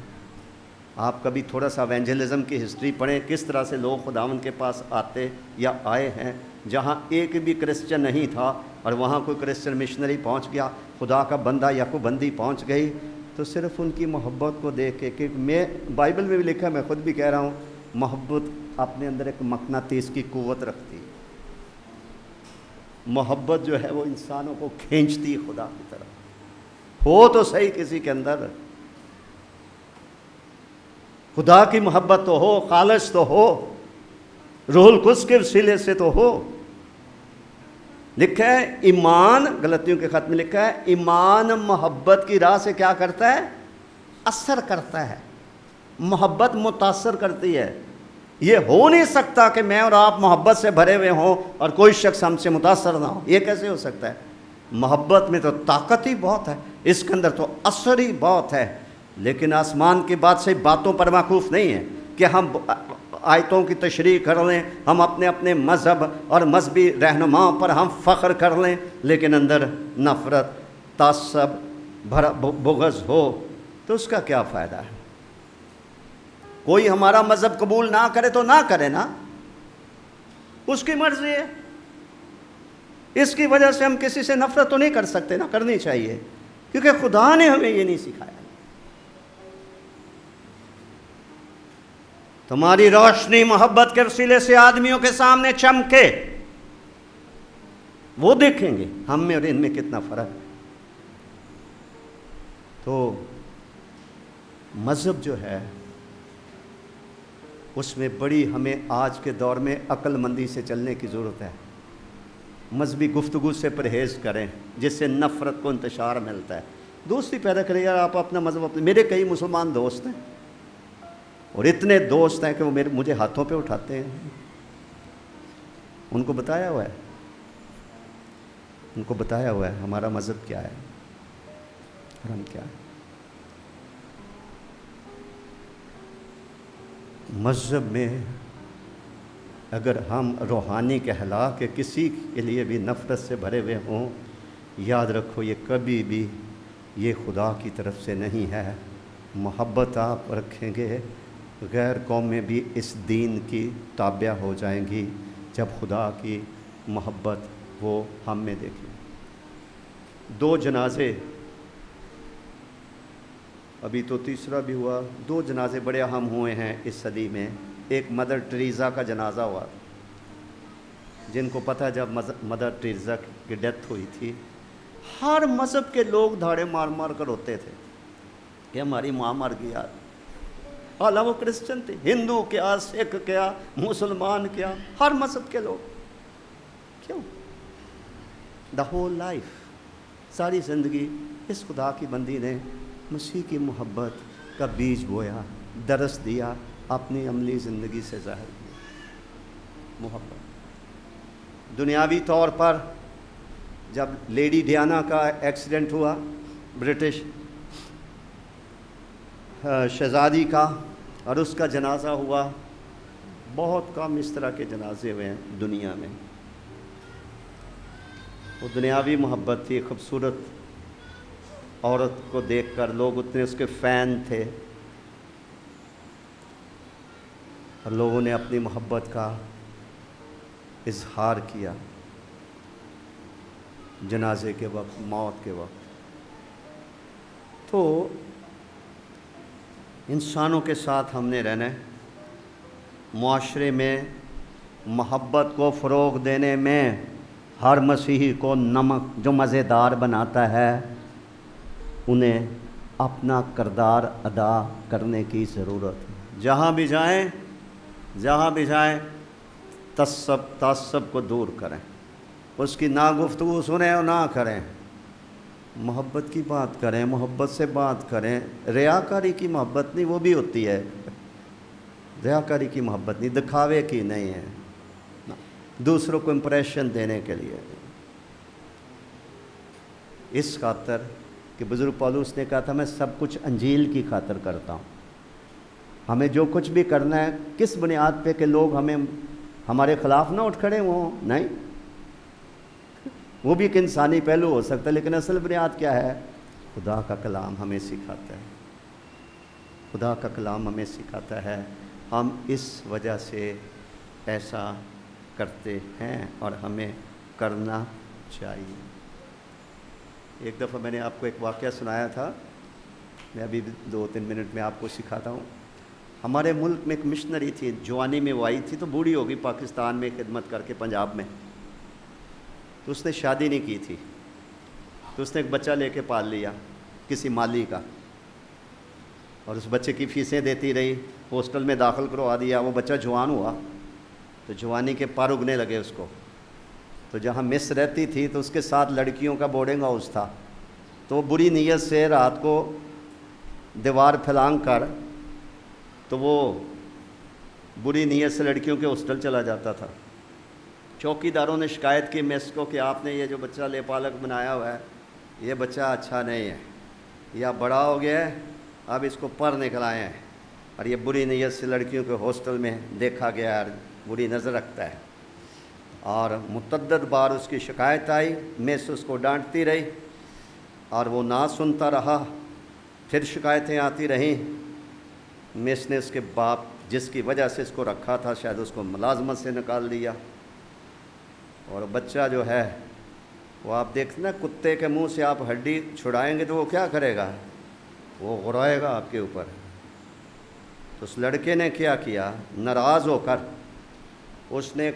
آپ کبھی تھوڑا سا ایونجلزم کی ہسٹری پڑھیں، کس طرح سے لوگ خداوند کے پاس آتے یا آئے ہیں۔ جہاں ایک بھی کرسچن نہیں تھا اور وہاں کوئی کرسچن مشنری پہنچ گیا، خدا کا بندہ یا کوئی بندی پہنچ گئی، تو صرف ان کی محبت کو دیکھ کے، کہ میں بائبل میں بھی لکھا ہے، میں خود بھی کہہ رہا ہوں، محبت اپنے اندر ایک مقناطیس کی قوت رکھتی ہے۔ محبت جو ہے وہ انسانوں کو کھینچتی ہے خدا کی طرف۔ ہو تو صحیح کسی کے اندر خدا کی محبت تو ہو، خالص تو ہو، روح القدس کے وسیلے سے تو ہو۔ لکھا ہے ایمان، غلطیوں کے خط میں لکھا ہے ایمان محبت کی راہ سے کیا کرتا ہے؟ اثر کرتا ہے۔ محبت متاثر کرتی ہے۔ یہ ہو نہیں سکتا کہ میں اور آپ محبت سے بھرے ہوئے ہوں اور کوئی شخص ہم سے متاثر نہ ہو، یہ کیسے ہو سکتا ہے؟ محبت میں تو طاقت ہی بہت ہے، اس کے اندر تو اثر ہی بہت ہے۔ لیکن آسمان کی بات سے باتوں پر موقوف نہیں ہے کہ ہم آیتوں کی تشریح کر لیں، ہم اپنے اپنے مذہب اور مذہبی رہنماؤں پر ہم فخر کر لیں، لیکن اندر نفرت، تعصب، بغض ہو تو اس کا کیا فائدہ ہے؟ کوئی ہمارا مذہب قبول نہ کرے تو نہ کرے نا، اس کی مرضی ہے۔ اس کی وجہ سے ہم کسی سے نفرت تو نہیں کر سکتے نا، کرنی چاہیے، کیونکہ خدا نے ہمیں یہ نہیں سکھایا۔ تمہاری روشنی محبت کے وسیلے سے آدمیوں کے سامنے چمکے، وہ دیکھیں گے ہم میں اور ان میں کتنا فرق ہے۔ تو مذہب جو ہے اس میں بڑی ہمیں آج کے دور میں عقل مندی سے چلنے کی ضرورت ہے۔ مذہبی گفتگو سے پرہیز کریں جس سے نفرت کو انتشار ملتا ہے۔ دوستی پیدا کریں، یار آپ اپنا مذہب میرے کئی مسلمان دوست ہیں اور اتنے دوست ہیں کہ وہ مجھے ہاتھوں پہ اٹھاتے ہیں۔ ان کو بتایا ہوا ہے، ان کو بتایا ہوا ہے ہمارا مذہب کیا ہے اور ہم کیا ہے۔ مذہب میں اگر ہم روحانی کہلا کے کسی کے لیے بھی نفرت سے بھرے ہوئے ہوں، یاد رکھو یہ کبھی بھی یہ خدا کی طرف سے نہیں ہے۔ محبت آپ رکھیں گے، غیر قومیں بھی اس دین کی تابع ہو جائیں گی جب خدا کی محبت وہ ہم میں دیکھیں۔ 2 جنازے، ابھی تو تیسرا بھی ہوا، 2 جنازے بڑے اہم ہوئے ہیں اس صدی میں۔ ایک مدر ٹریزا کا جنازہ ہوا، جن کو پتہ جب مدر ٹریزا کی ڈیتھ ہوئی تھی، ہر مذہب کے لوگ دھاڑے مار مار کر روتے تھے کہ ہماری ماں مر گیا۔ حالانکہ وہ کرسچن تھے، ہندو کیا، سکھ کیا، مسلمان کیا، ہر مذہب کے لوگ۔ کیوں؟ دا ہول لائف، ساری زندگی اس خدا کی بندی نے مسیح کی محبت کا بیج بویا، درس دیا، اپنی عملی زندگی سے ظاہر کیا محبت۔ دنیاوی طور پر جب لیڈی ڈیانا کا ایکسیڈنٹ ہوا، برٹش شہزادی کا، اور اس کا جنازہ ہوا، بہت کم اس طرح کے جنازے ہوئے ہیں دنیا میں۔ وہ دنیاوی محبت تھی، خوبصورت عورت کو دیکھ کر لوگ اتنے اس کے فین تھے، اور لوگوں نے اپنی محبت کا اظہار کیا جنازے کے وقت، موت کے وقت۔ تو انسانوں کے ساتھ ہم نے رہنا ہے، معاشرے میں محبت کو فروغ دینے میں ہر مسیحی کو نمک جو مزیدار بناتا ہے، انہیں اپنا کردار ادا کرنے کی ضرورت ہے۔ جہاں بھی جائیں تعصب کو دور کریں، اس کی نہ گفتگو سنیں اور نہ کریں، محبت کی بات کریں، محبت سے بات کریں۔ ریاکاری کی محبت نہیں، وہ بھی ہوتی ہے، ریاکاری کی محبت نہیں، دکھاوے کی نہیں ہے، دوسروں کو امپریشن دینے کے لیے۔ اس خاطر کہ بزرگ پولس نے کہا تھا، میں سب کچھ انجیل کی خاطر کرتا ہوں۔ ہمیں جو کچھ بھی کرنا ہے، کس بنیاد پہ کہ لوگ ہمارے خلاف نہ اٹھ کھڑے ہوں، نہیں، وہ بھی ایک انسانی پہلو ہو سکتا ہے، لیکن اصل بنیاد کیا ہے؟ خدا کا کلام ہمیں سکھاتا ہے، خدا کا کلام ہمیں سکھاتا ہے۔ ہم اس وجہ سے ایسا کرتے ہیں اور ہمیں کرنا چاہیے۔ ایک دفعہ میں نے آپ کو ایک واقعہ سنایا تھا، میں ابھی 2-3 منٹ میں آپ کو سکھاتا ہوں۔ ہمارے ملک میں ایک مشنری تھی، جوانی میں وہ آئی تھی، تو بوڑھی ہو گئی پاکستان میں خدمت کر کے پنجاب میں۔ تو اس نے شادی نہیں کی تھی، تو اس نے ایک بچہ لے کے پال لیا کسی مالی کا، اور اس بچے کی فیسیں دیتی رہی، ہاسٹل میں داخل کروا دیا۔ وہ بچہ جوان ہوا تو جوانی کے پر اگنے لگے اس کو۔ تو جہاں مس رہتی تھی تو اس کے ساتھ لڑکیوں کا بورڈنگ ہاؤس تھا، تو وہ بری نیت سے رات کو دیوار پھلانگ کر، تو وہ بری نیت سے لڑکیوں کے ہاسٹل چلا جاتا تھا۔ چوکیداروں نے شکایت کی مس کو کہ آپ نے یہ جو بچہ لے پالک بنایا ہوا ہے، یہ بچہ اچھا نہیں ہے، یا بڑا ہو گیا ہے، اب اس کو پر نکل آئے ہیں، اور یہ بری نیت سے لڑکیوں کے ہاسٹل میں دیکھا گیا اور بری نظر رکھتا ہے۔ اور متعدد بار اس کی شکایت آئی، مس اس کو ڈانٹتی رہی اور وہ نہ سنتا رہا، پھر شکایتیں آتی رہیں۔ مس نے اس کے باپ، جس کی وجہ سے اس کو رکھا تھا، شاید اس کو ملازمت سے نکال دیا، اور بچہ جو ہے وہ آپ دیکھتے نا، کتے کے منہ سے آپ ہڈی چھڑائیں گے تو وہ کیا کرے گا؟ وہ غرائے گا آپ کے اوپر۔ تو اس لڑکے نے کیا، ناراض ہو کر اس نے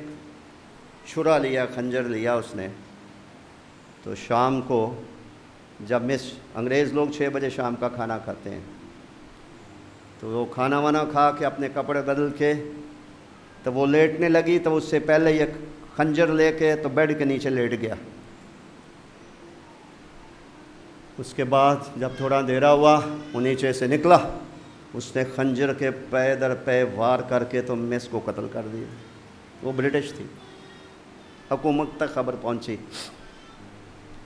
چھرا لیا، خنجر لیا اس نے۔ تو شام کو جب انگریز لوگ 6 بجے شام کا کھانا کھاتے ہیں، تو وہ کھانا وانا کھا کے اپنے کپڑے بدل کے تو وہ لیٹنے لگی، تو اس سے پہلے یہ خنجر لے کے تو بیڈ کے نیچے لیٹ گیا۔ اس کے بعد جب تھوڑا اندھیرا ہوا، وہ نیچے سے نکلا، اس نے خنجر کے پے در پے وار کر کے تو مس کو قتل کر دیا۔ وہ برٹش تھی، حکومت تک خبر پہنچی،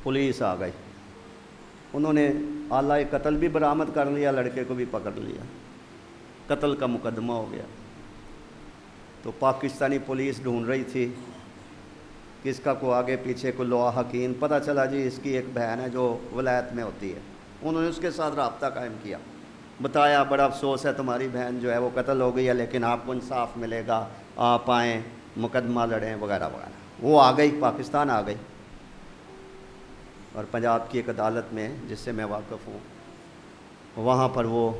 پولیس آ گئی، انہوں نے آلہ قتل بھی برآمد کر لیا، لڑکے کو بھی پکڑ لیا، قتل کا مقدمہ ہو گیا۔ تو پاکستانی پولیس ڈھونڈ رہی تھی کہ اس کا کو آگے پیچھے کو لوا حکیم، پتہ چلا جی اس کی ایک بہن ہے جو ولایت میں ہوتی ہے. انہوں نے اس کے ساتھ رابطہ قائم کیا، بتایا بڑا افسوس ہے تمہاری بہن جو ہے وہ قتل ہو گئی ہے، لیکن آپ کو انصاف ملے گا، آپ آئیں مقدمہ لڑیں وغیرہ وغیرہ. وہ آ گئی، پاکستان آ گئی، اور پنجاب کی ایک عدالت میں جس سے میں واقف ہوں وہاں پر وہ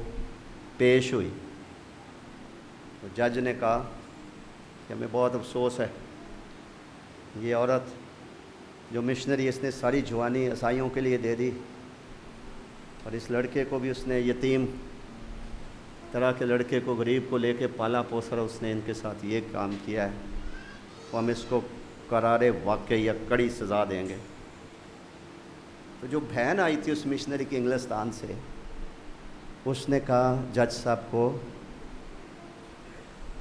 پیش ہوئی. تو جج نے کہا کہ ہمیں بہت افسوس ہے، یہ عورت جو مشنری اس نے ساری جوانی عیسائیوں کے لیے دے دی، اور اس لڑکے کو بھی اس نے یتیم طرح کے لڑکے کو، غریب کو لے کے پالا پوسا، اس نے ان کے ساتھ یہ کام کیا ہے، تو ہم اس کو قرار واقعی یا کڑی سزا دیں گے. تو جو بہن آئی تھی اس مشنری کی انگلستان سے، اس نے کہا جج صاحب کو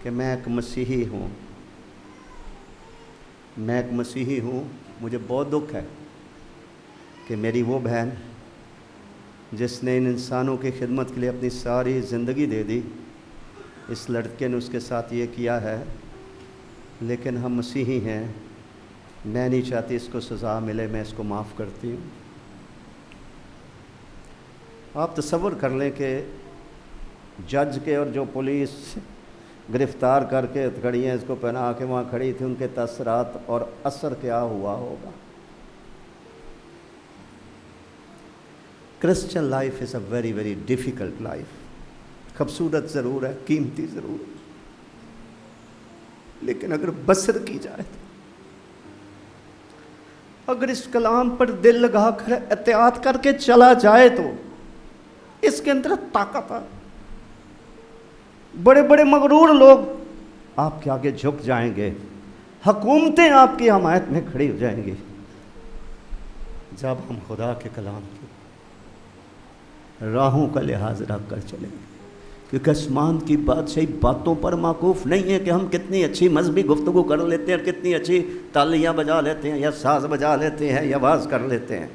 کہ میں ایک مسیحی ہوں، مجھے بہت دکھ ہے کہ میری وہ بہن جس نے ان انسانوں کی خدمت کے لیے اپنی ساری زندگی دے دی، اس لڑکے نے اس کے ساتھ یہ کیا ہے، لیکن ہم مسیحی ہیں، میں نہیں چاہتی اس کو سزا ملے، میں اس کو معاف کرتی ہوں. آپ تصور کر لیں کہ جج کے اور جو پولیس گرفتار کر کے کھڑی ہیں، اس کو پہنا کے وہاں کھڑی تھی، ان کے تاثرات اور اثر کیا ہوا ہوگا. Christian life is a very very difficult life. خوبصورت ضرور ہے، قیمتی ضرور ہے، لیکن اگر بسر کی جائے تو، اگر اس کلام پر دل لگا کر احتیاط کر کے چلا جائے تو اس کے اندر طاقت ہے. بڑے بڑے مغرور لوگ آپ کے آگے جھک جائیں گے، حکومتیں آپ کی حمایت میں کھڑی ہو جائیں گی جب ہم خدا کے کلام کی راہوں کا لحاظ رکھ کر چلیں گے. کیونکہ آسمان کی بادشاہی باتوں پر موقوف نہیں ہے کہ ہم کتنی اچھی مذہبی گفتگو کر لیتے ہیں، کتنی اچھی تالیاں بجا لیتے ہیں یا ساز بجا لیتے ہیں یا آواز کر لیتے ہیں.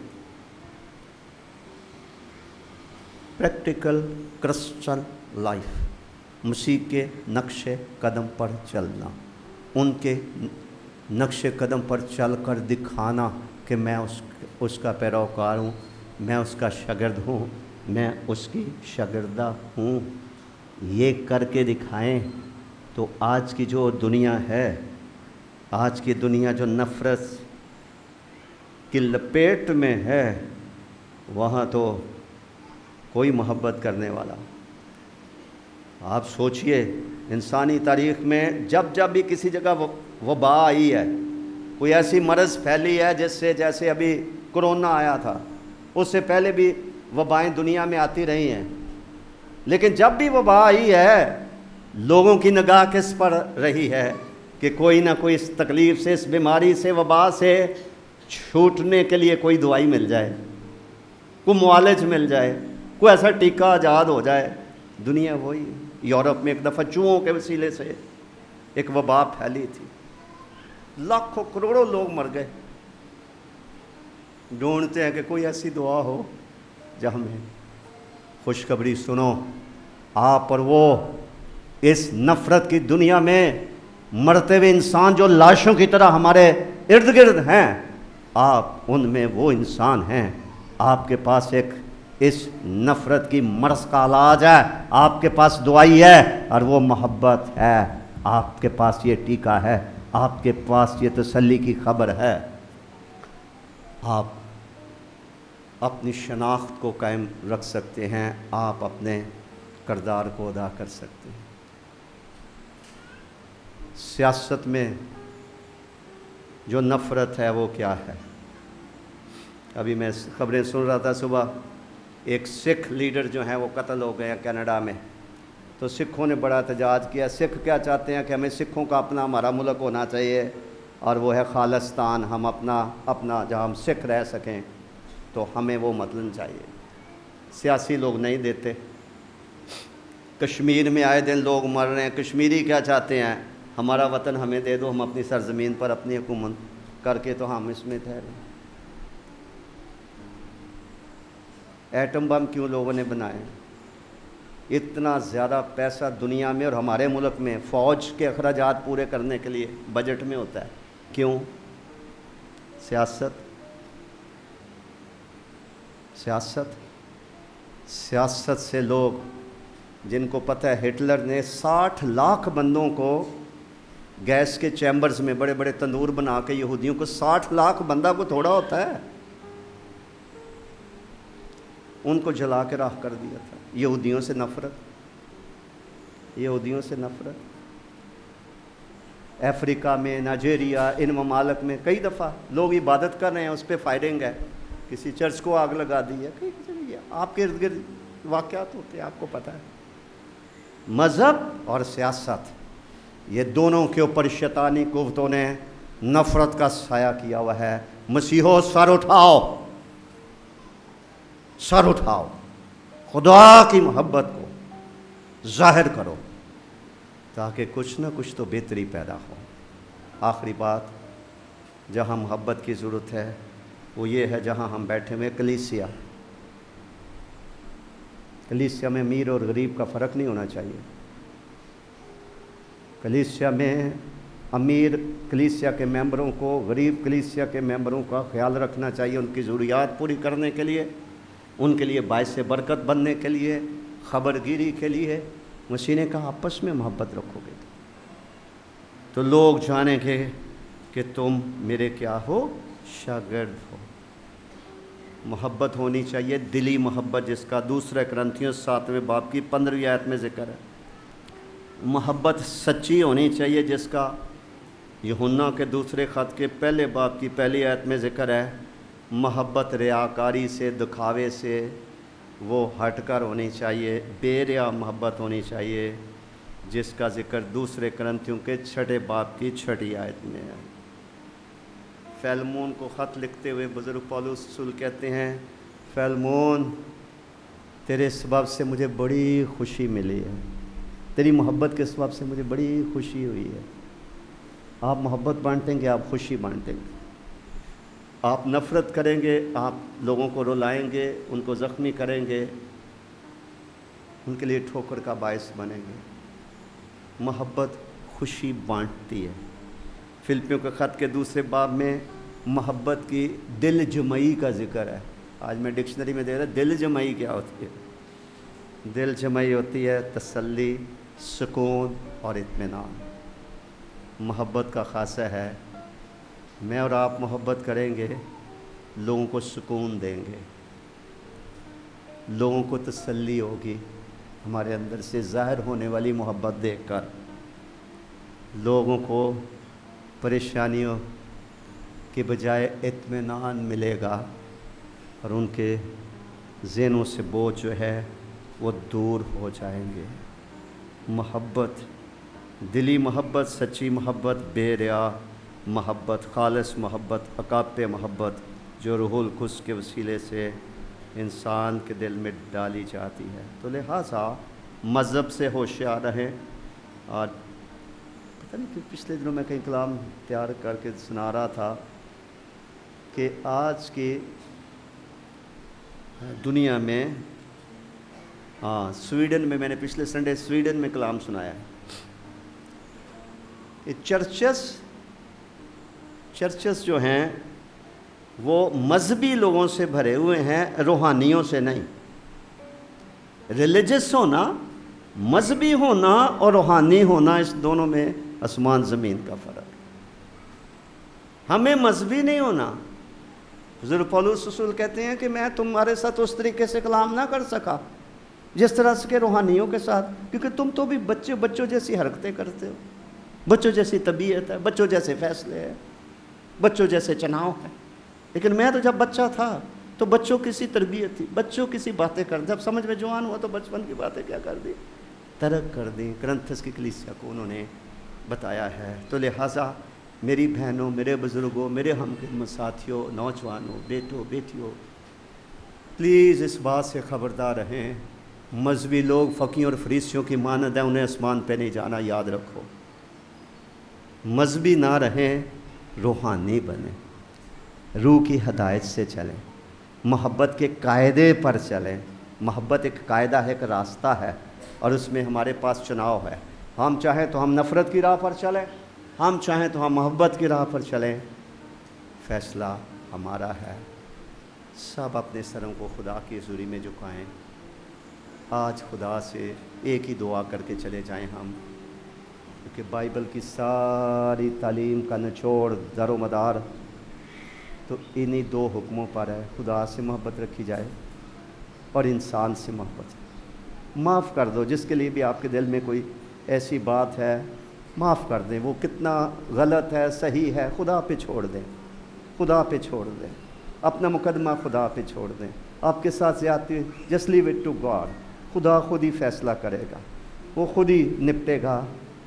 پریکٹیکل کرسچن لائف، مسیح کے نقش قدم پر چلنا، ان کے نقش قدم پر چل کر دکھانا کہ میں اس کا پیروکار ہوں، میں اس کا شاگرد ہوں، میں اس کی شاگردہ ہوں. یہ کر کے دکھائیں تو آج کی جو دنیا ہے، آج کی دنیا جو نفرت کی لپیٹ میں ہے، وہاں تو کوئی محبت کرنے والا. آپ سوچئے انسانی تاریخ میں جب جب بھی کسی جگہ وبا آئی ہے، کوئی ایسی مرض پھیلی ہے جس سے، جیسے ابھی کرونا آیا تھا، اس سے پہلے بھی وبائیں دنیا میں آتی رہی ہیں، لیکن جب بھی وبا آئی ہے لوگوں کی نگاہ کس پر رہی ہے کہ کوئی نہ کوئی اس تکلیف سے، اس بیماری سے، وبا سے چھوٹنے کے لیے کوئی دوائی مل جائے، کوئی معالج مل جائے، کوئی ایسا ٹیکہ ایجاد ہو جائے. دنیا وہی. یورپ میں ایک دفعہ چوہوں کے وسیلے سے ایک وبا پھیلی تھی، لاکھوں کروڑوں لوگ مر گئے. ڈھونڈتے ہیں کہ کوئی ایسی دعا ہو جہاں ہمیں خوشخبری سنو. آپ اور وہ اس نفرت کی دنیا میں مرتے ہوئے انسان جو لاشوں کی طرح ہمارے ارد گرد ہیں، آپ ان میں وہ انسان ہیں. آپ کے پاس ایک اس نفرت کی مرض کا علاج ہے، آپ کے پاس دوائی ہے، اور وہ محبت ہے. آپ کے پاس یہ ٹیکہ ہے، آپ کے پاس یہ تسلی کی خبر ہے. آپ اپنی شناخت کو قائم رکھ سکتے ہیں، آپ اپنے کردار کو ادا کر سکتے ہیں. سیاست میں جو نفرت ہے وہ کیا ہے؟ ابھی میں خبریں سن رہا تھا صبح، ایک سکھ لیڈر جو ہیں وہ قتل ہو گئے ہیں کینیڈا میں. تو سکھوں نے بڑا احتجاج کیا. سکھ کیا چاہتے ہیں کہ ہمیں سکھوں کا اپنا ہمارا ملک ہونا چاہیے، اور وہ ہے خالصتان. ہم اپنا جہاں ہم سکھ رہ سکیں تو ہمیں وہ مطلب چاہیے. سیاسی لوگ نہیں دیتے. کشمیر میں آئے دن لوگ مر رہے ہیں. کشمیری کیا چاہتے ہیں؟ ہمارا وطن ہمیں دے دو، ہم اپنی سرزمین پر اپنی حکومت کر کے تو ہم اس میں ٹھہریں. ایٹم بم کیوں لوگوں نے بنائے؟ اتنا زیادہ پیسہ دنیا میں اور ہمارے ملک میں فوج کے اخراجات پورے کرنے کے لیے بجٹ میں ہوتا ہے. کیوں؟ سیاست سیاست سیاست سے لوگ جن کو پتہ ہے ہٹلر نے 60 لاکھ بندوں کو گیس کے چیمبرز میں بڑے بڑے تندور بنا کے یہودیوں کو 60 لاکھ بندہ کو تھوڑا ہوتا ہے ان کو جلا کے راکھ کر دیا تھا. یہودیوں سے نفرت یہودیوں سے نفرت. افریقہ میں نائجیریا ان ممالک میں کئی دفعہ لوگ عبادت کر رہے ہیں اس پہ فائرنگ ہے. کسی چرچ کو آگ لگا دی ہے. آپ کے ارد گرد واقعات ہوتے ہیں آپ کو پتہ ہے. مذہب اور سیاست یہ دونوں کے اوپر شیطانی قوتوں نے نفرت کا سایہ کیا ہوا ہے. مسیحو سر اٹھاؤ سر اٹھاؤ خدا کی محبت کو ظاہر کرو تاکہ کچھ نہ کچھ تو بہتری پیدا ہو. آخری بات جہاں محبت کی ضرورت ہے وہ یہ ہے جہاں ہم بیٹھے ہوئے کلیسیا. کلیسیا میں امیر اور غریب کا فرق نہیں ہونا چاہیے. کلیسیا میں امیر کلیسیا کے ممبروں کو غریب کلیسیا کے ممبروں کا خیال رکھنا چاہیے ان کی ضروریات پوری کرنے کے لیے, ان کے لیے باعث برکت بننے کے لیے, خبر گیری کے لیے. مسیح نے کہا آپس میں محبت رکھو گے تو لوگ جانیں گے کہ تم میرے کیا ہو, شاگرد ہو. محبت ہونی چاہیے, دلی محبت جس کا 2 کرنتھیوں 7ویں باب کی 15ویں آیت میں ذکر ہے. محبت سچی ہونی چاہیے جس کا یوحنا کے 2 خط کے 1 باب کی 1 آیت میں ذکر ہے. محبت ریاکاری سے, دکھاوے سے وہ ہٹ کر ہونی چاہیے. بے ریا محبت ہونی چاہیے جس کا ذکر 2 کرنتھیوں کے 6 باب کی 6 آیت میں ہے. فیلمون کو خط لکھتے ہوئے بزرگ پولس رسول کہتے ہیں, فیلمون تیرے سبب سے مجھے بڑی خوشی ملی ہے, تیری محبت کے سبب سے مجھے بڑی خوشی ہوئی ہے. آپ محبت بانٹیں گے, آپ خوشی بانٹیں گے. آپ نفرت کریں گے, آپ لوگوں کو رلائیں گے, ان کو زخمی کریں گے, ان کے لیے ٹھوکر کا باعث بنیں گے. محبت خوشی بانٹتی ہے. فلپیوں کے خط کے 2 باب میں محبت کی دل جمعی کا ذکر ہے. آج میں ڈکشنری میں دے رہا دل جمعی کیا ہوتی ہے. دل جمعی ہوتی ہے تسلی, سکون اور اطمینان. محبت کا خاصہ ہے میں اور آپ محبت کریں گے, لوگوں کو سکون دیں گے, لوگوں کو تسلی ہوگی ہمارے اندر سے ظاہر ہونے والی محبت دیکھ کر. لوگوں کو پریشانیوں کے بجائے اطمینان ملے گا اور ان کے ذہنوں سے بوجھ جو ہے وہ دور ہو جائیں گے. محبت, دلی محبت, سچی محبت, بے ریا محبت, خالص محبت, عقاب محبت جو روح القدس کے وسیلے سے انسان کے دل میں ڈالی جاتی ہے. تو لہٰذا مذہب سے ہوشیار رہیں. اور پتہ نہیں کہ پچھلے دنوں میں کہیں کلام تیار کر کے سنا رہا تھا کہ آج کی دنیا میں سویڈن میں نے پچھلے سنڈے سویڈن میں کلام سنایا ہے کہ چرچز جو ہیں وہ مذہبی لوگوں سے بھرے ہوئے ہیں, روحانیوں سے نہیں. ریلیجس ہونا, مذہبی ہونا اور روحانی ہونا, اس دونوں میں آسمان زمین کا فرق. ہمیں مذہبی نہیں ہونا. حضرت پولس رسول کہتے ہیں کہ میں تمہارے ساتھ اس طریقے سے کلام نہ کر سکا جس طرح سے کہ روحانیوں کے ساتھ, کیونکہ تم تو بھی بچوں جیسی حرکتیں کرتے ہو, بچوں جیسی طبیعت ہے, بچوں جیسے فیصلے ہیں, بچوں جیسے چناؤ ہے. لیکن میں تو جب بچہ تھا تو بچوں کی سی تربیت تھی, بچوں کی سی باتیں کر, جب سمجھ میں جوان ہوا تو بچپن کی باتیں کیا کر دی, ترک کر دیں. کرنتھس کی کلیسیا کو انہوں نے بتایا ہے. تو لہٰذا میری بہنوں, میرے بزرگوں, میرے ہم خدمت ساتھیوں, نوجوانوں, بیٹوں, بیٹیوں, پلیز اس بات سے خبردار رہیں. مذہبی لوگ فقیوں اور فریسیوں کی مانند ہیں, انہیں آسمان پہ نہیں جانا, یاد رکھو. مذہبی نہ رہیں, روحانی بنیں, روح کی ہدایت سے چلیں, محبت کے قاعدے پر چلیں. محبت ایک قاعدہ ہے, ایک راستہ ہے. اور اس میں ہمارے پاس چناؤ ہے. ہم چاہیں تو ہم نفرت کی راہ پر چلیں, ہم چاہیں تو ہم محبت کی راہ پر چلیں, فیصلہ ہمارا ہے. سب اپنے سروں کو خدا کی حضوری میں جھکائیں. آج خدا سے ایک ہی دعا کر کے چلے جائیں ہم, کیونکہ بائبل کی ساری تعلیم کا نچوڑ در و مدار تو انہی دو حکموں پر ہے. خدا سے محبت رکھی جائے اور انسان سے محبت. معاف کر دو, جس کے لیے بھی آپ کے دل میں کوئی ایسی بات ہے معاف کر دیں. وہ کتنا غلط ہے صحیح ہے خدا پہ چھوڑ دیں, خدا پہ چھوڑ دیں, اپنا مقدمہ خدا پہ چھوڑ دیں. آپ کے ساتھ زیادتی just leave it to God. خدا خود ہی فیصلہ کرے گا, وہ خود ہی نپٹے گا.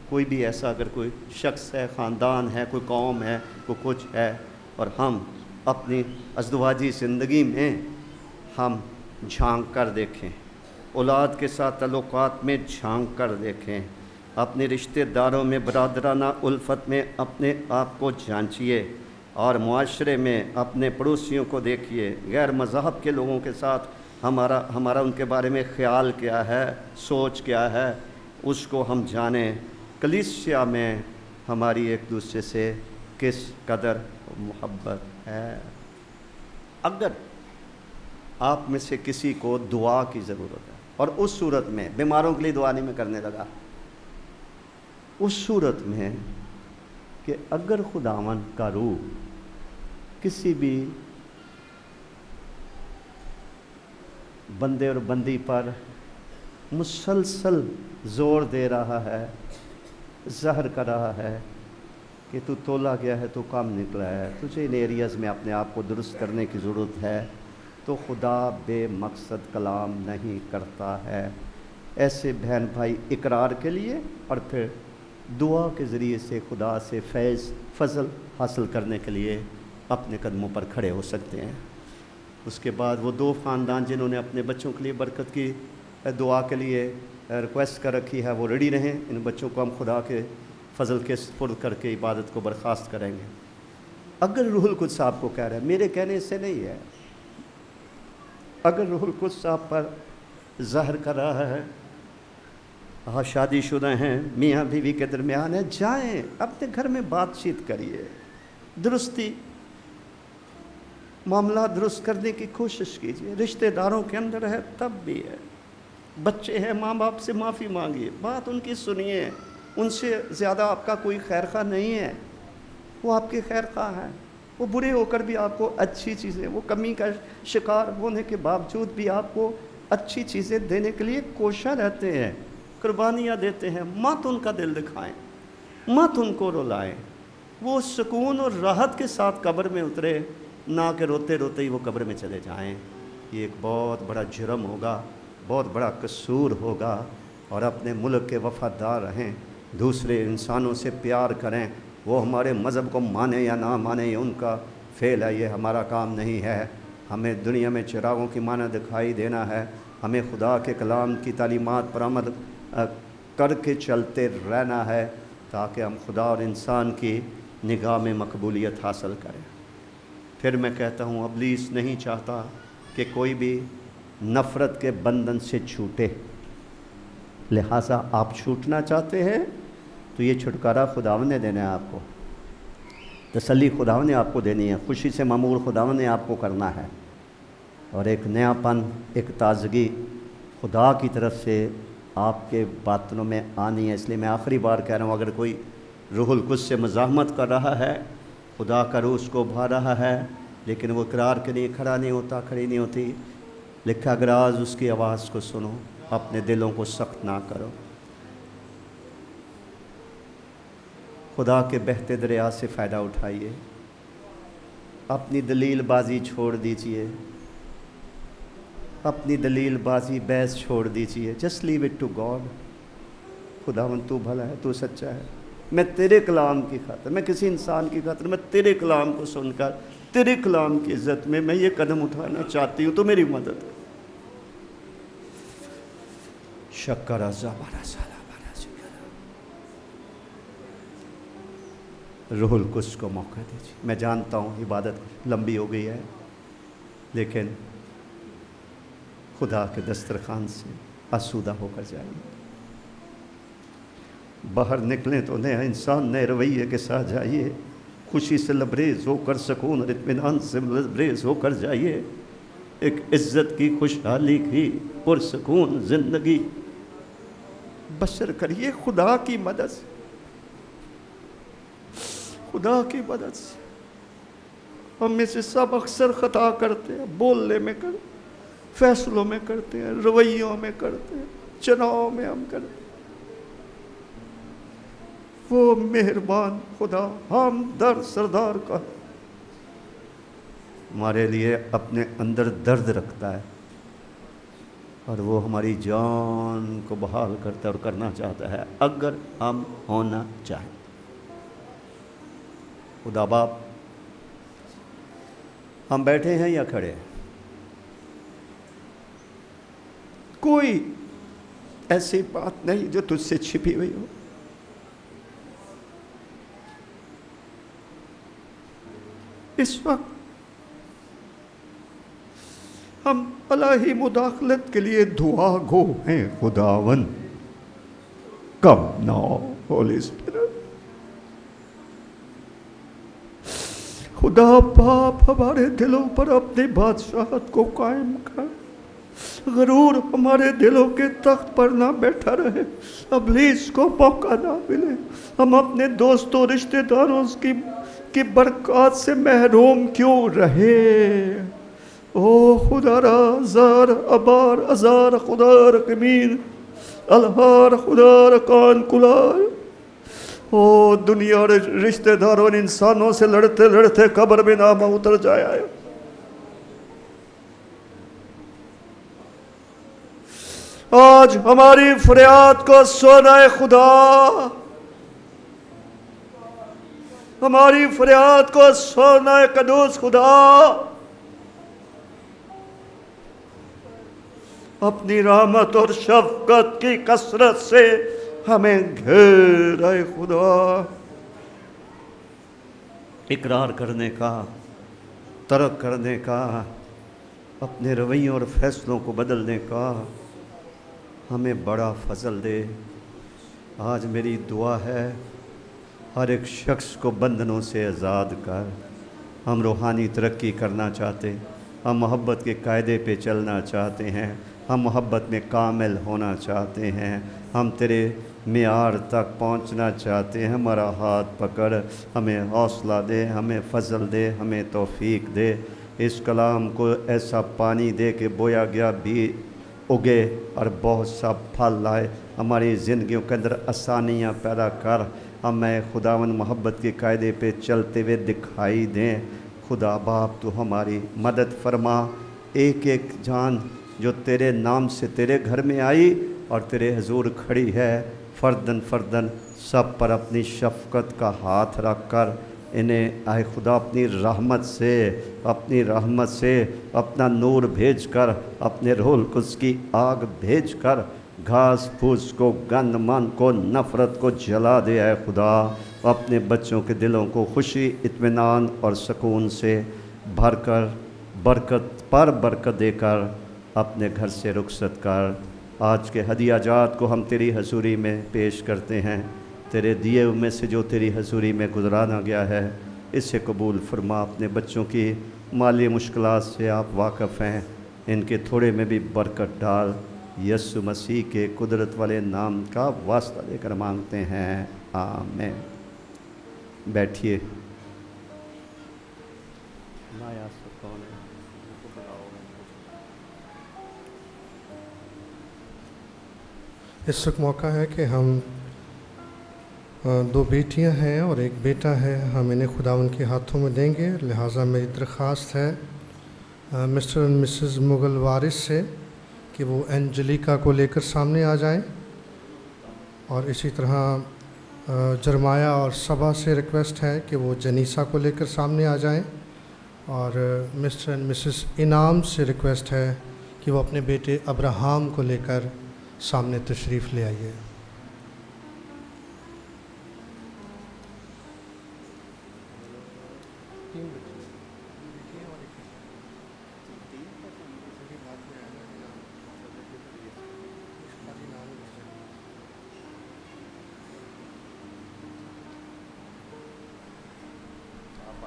کوئی بھی ایسا اگر کوئی شخص ہے, خاندان ہے, کوئی قوم ہے, کوئی کچھ ہے, اور ہم اپنی ازدواجی زندگی میں ہم جھانک کر دیکھیں, اولاد کے ساتھ تعلقات میں جھانک کر دیکھیں, اپنے رشتہ داروں میں برادرانہ الفت میں اپنے آپ کو جانچیے, اور معاشرے میں اپنے پڑوسیوں کو دیکھیے. غیر مذہب کے لوگوں کے ساتھ ہمارا ان کے بارے میں خیال کیا ہے, سوچ کیا ہے, اس کو ہم جانیں. کلیسیا میں ہماری ایک دوسرے سے کس قدر محبت ہے. اگر آپ میں سے کسی کو دعا کی ضرورت ہے, اور اس صورت میں بیماروں کے لیے دعا نہیں میں کرنے لگا, اس صورت میں کہ اگر خداوند کا روح کسی بھی بندے اور بندی پر مسلسل زور دے رہا ہے, زہر کر رہا ہے کہ تو تولا گیا ہے, تو کم نکلا ہے, تجھے ان ایریاز میں اپنے آپ کو درست کرنے کی ضرورت ہے, تو خدا بے مقصد کلام نہیں کرتا ہے. ایسے بہن بھائی اقرار کے لیے اور پھر دعا کے ذریعے سے خدا سے فیض فضل حاصل کرنے کے لیے اپنے قدموں پر کھڑے ہو سکتے ہیں. اس کے بعد وہ دو خاندان جنہوں نے اپنے بچوں کے لیے برکت کی دعا کے لیے ریکویسٹ کر رکھی ہے, وہ ریڈی رہیں. ان بچوں کو ہم خدا کے فضل کے سپرد کر کے عبادت کو برخاست کریں گے. اگر روح القدس آپ کو کہہ رہا ہے, میرے کہنے سے نہیں ہے, اگر روح القدس آپ پر ظاہر کر رہا ہے, ہاں شادی شدہ ہیں, میاں بیوی کے درمیان ہے, جائیں اپنے گھر میں بات چیت کریے, درستی معاملہ درست کرنے کی کوشش کیجیے. رشتہ داروں کے اندر ہے تب بھی ہے, بچے ہیں ماں باپ سے معافی مانگیے, بات ان کی سنیے. ان سے زیادہ آپ کا کوئی خیر خواہ نہیں ہے, وہ آپ کے خیر خواہ ہیں. وہ برے ہو کر بھی آپ کو اچھی چیزیں, وہ کمی کا شکار ہونے کے باوجود بھی آپ کو اچھی چیزیں دینے کے لیے کوشاں رہتے ہیں, قربانیاں دیتے ہیں. مت ان کا دل دکھائیں, مت ان کو رلائیں. وہ سکون اور راحت کے ساتھ قبر میں اترے, نہ کہ روتے روتے ہی وہ قبر میں چلے جائیں. یہ ایک بہت بڑا جرم ہوگا, بہت بڑا قصور ہوگا. اور اپنے ملک کے وفادار رہیں, دوسرے انسانوں سے پیار کریں. وہ ہمارے مذہب کو مانے یا نہ مانے, یہ ان کا فعل ہے, یہ ہمارا کام نہیں ہے. ہمیں دنیا میں چراغوں کی مانند دکھائی دینا ہے. ہمیں خدا کے کلام کی تعلیمات پر عمل کر کے چلتے رہنا ہے, تاکہ ہم خدا اور انسان کی نگاہ میں مقبولیت حاصل کریں. پھر میں کہتا ہوں, ابلیس نہیں چاہتا کہ کوئی بھی نفرت کے بندھن سے چھوٹے. لہٰذا آپ چھوٹنا چاہتے ہیں تو یہ چھٹکارا خداوند نے دینا ہے آپ کو, تسلی خداوند نے آپ کو دینی ہے, خوشی سے معمور خداوند نے آپ کو کرنا ہے. اور ایک نیا پن, ایک تازگی خدا کی طرف سے آپ کے باطنوں میں آنی ہے. اس لیے میں آخری بار کہہ رہا ہوں, اگر کوئی روح القدس سے مزاحمت کر رہا ہے, خدا کا روح اس کو بھا رہا ہے, لیکن وہ اقرار کے لیے کھڑا نہیں ہوتا, کھڑی نہیں ہوتی, لکھا گراز اس کی آواز کو سنو, اپنے دلوں کو سخت نہ کرو. خدا کے بہتے دریا سے فائدہ اٹھائیے, اپنی دلیل بازی چھوڑ دیجئے, اپنی دلیل بازی بحث چھوڑ دیجئے. Just leave it to God. خداوند تو بھلا ہے, تو سچا ہے. میں تیرے کلام کی خاطر, میں کسی انسان کی خاطر, میں تیرے کلام کو سن کر تیرے کلام کی عزت میں یہ قدم اٹھانا چاہتی ہوں, تو میری مدد. شکر ازا روح القدس کو موقع دیجیے. میں جانتا ہوں عبادت لمبی ہو گئی ہے, لیکن خدا کے دسترخوان سے آسودہ ہو کر جائیے. باہر نکلیں تو نیا انسان نئے رویے کے ساتھ جائیے، خوشی سے لبریز ہو کر، سکون اور اطمینان سے لبریز ہو کر جائیے، ایک عزت کی، خوشحالی کی، پرسکون زندگی بسر کریے خدا کی مدد سے، خدا کی مدد سے۔ ہم میں سے سب اکثر خطا کرتے ہیں، بولنے میں کرتے ہیں، فیصلوں میں کرتے ہیں، رویوں میں کرتے ہیں، چناؤ میں ہم کرتے ہیں۔ وہ مہربان خدا ہمدرد سردار کا ہمارے لیے اپنے اندر درد رکھتا ہے، اور وہ ہماری جان کو بحال کرتا ہے اور کرنا چاہتا ہے اگر ہم ہونا چاہیں۔ خدا باپ، ہم بیٹھے ہیں یا کھڑے ہیں؟ کوئی ایسی بات نہیں جو تجھ سے چھپی ہوئی ہو۔ اس وقت ہم الہی مداخلت کے لیے دعا گو ہیں۔ خداون کم ناؤ ہولی اسپرٹ، خدا باپ ہمارے دلوں پر اپنی بادشاہت کو قائم کر، غرور ہمارے دلوں کے تخت پر نہ بیٹھا رہے، ابلیس کو موقع نہ ملے، ہم اپنے دوستوں رشتہ داروں کی برکات سے محروم کیوں رہے۔ او خدا را زار ابار ازار خدا رقمین الہار خدا رکان کلائے۔ او دنیا اور رشتہ داروں اور انسانوں سے لڑتے لڑتے قبر میں نامہ اتر جایا ہے۔ آج ہماری فریاد کو سونا خدا، ہماری فریاد کو سونا قدوس خدا اپنی رحمت اور شفقت کی کثرت سے ہمیں گھیر اے خدا۔ اقرار کرنے کا، ترک کرنے کا، اپنے رویوں اور فیصلوں کو بدلنے کا ہمیں بڑا فضل دے۔ آج میری دعا ہے، ہر ایک شخص کو بندھنوں سے آزاد کر۔ ہم روحانی ترقی کرنا چاہتے، ہم محبت کے قاعدے پہ چلنا چاہتے ہیں، ہم محبت میں کامل ہونا چاہتے ہیں، ہم تیرے معیار تک پہنچنا چاہتے ہیں۔ ہمارا ہاتھ پکڑ، ہمیں حوصلہ دے، ہمیں فضل دے، ہمیں توفیق دے۔ اس کلام کو ایسا پانی دے کہ بویا گیا بھی اگے اور بہت سا پھل لائے، ہماری زندگیوں کے اندر آسانیاں پیدا کر، ہمیں خداوند محبت کے قاعدے پہ چلتے ہوئے دکھائی دیں۔ خدا باپ تو ہماری مدد فرما، ایک ایک جان جو تیرے نام سے تیرے گھر میں آئی اور تیرے حضور کھڑی ہے، فردن فردن سب پر اپنی شفقت کا ہاتھ رکھ کر انہیں اے خدا اپنی رحمت سے اپنا نور بھیج کر، اپنے روح القدس کی آگ بھیج کر گھاس پھوس کو، گند من کو، نفرت کو جلا دے اے خدا۔ اپنے بچوں کے دلوں کو خوشی، اطمینان اور سکون سے بھر کر، برکت پر برکت دے کر اپنے گھر سے رخصت کر۔ آج کے ہدیہ جات کو ہم تیری حضوری میں پیش کرتے ہیں، تیرے دیے میں سے جو تیری حضوری میں گزرانا گیا ہے اسے قبول فرما۔ اپنے بچوں کی مالی مشکلات سے آپ واقف ہیں، ان کے تھوڑے میں بھی برکت ڈال، یسوع مسیح کے قدرت والے نام کا واسطہ دے کر مانگتے ہیں، آمین۔ بیٹھیے۔ اس وقت موقع ہے کہ ہم دو بیٹیاں ہیں اور ایک بیٹا ہے، ہم انہیں خدا ان کے ہاتھوں میں دیں گے۔ لہٰذا میری درخواست ہے مسٹر اینڈ مسز مغل وارث سے کہ وہ اینجلیکا کو لے کر سامنے آ جائیں، اور اسی طرح جرمایا اور صبا سے ریکویسٹ ہے کہ وہ جنیسا کو لے کر سامنے آ جائیں، اور مسٹر اینڈ مسز انعام سے ریکویسٹ ہے کہ وہ اپنے بیٹے ابراہام کو لے کر سامنے تشریف لے آئیے۔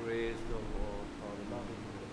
Praise the Lord for the love of God.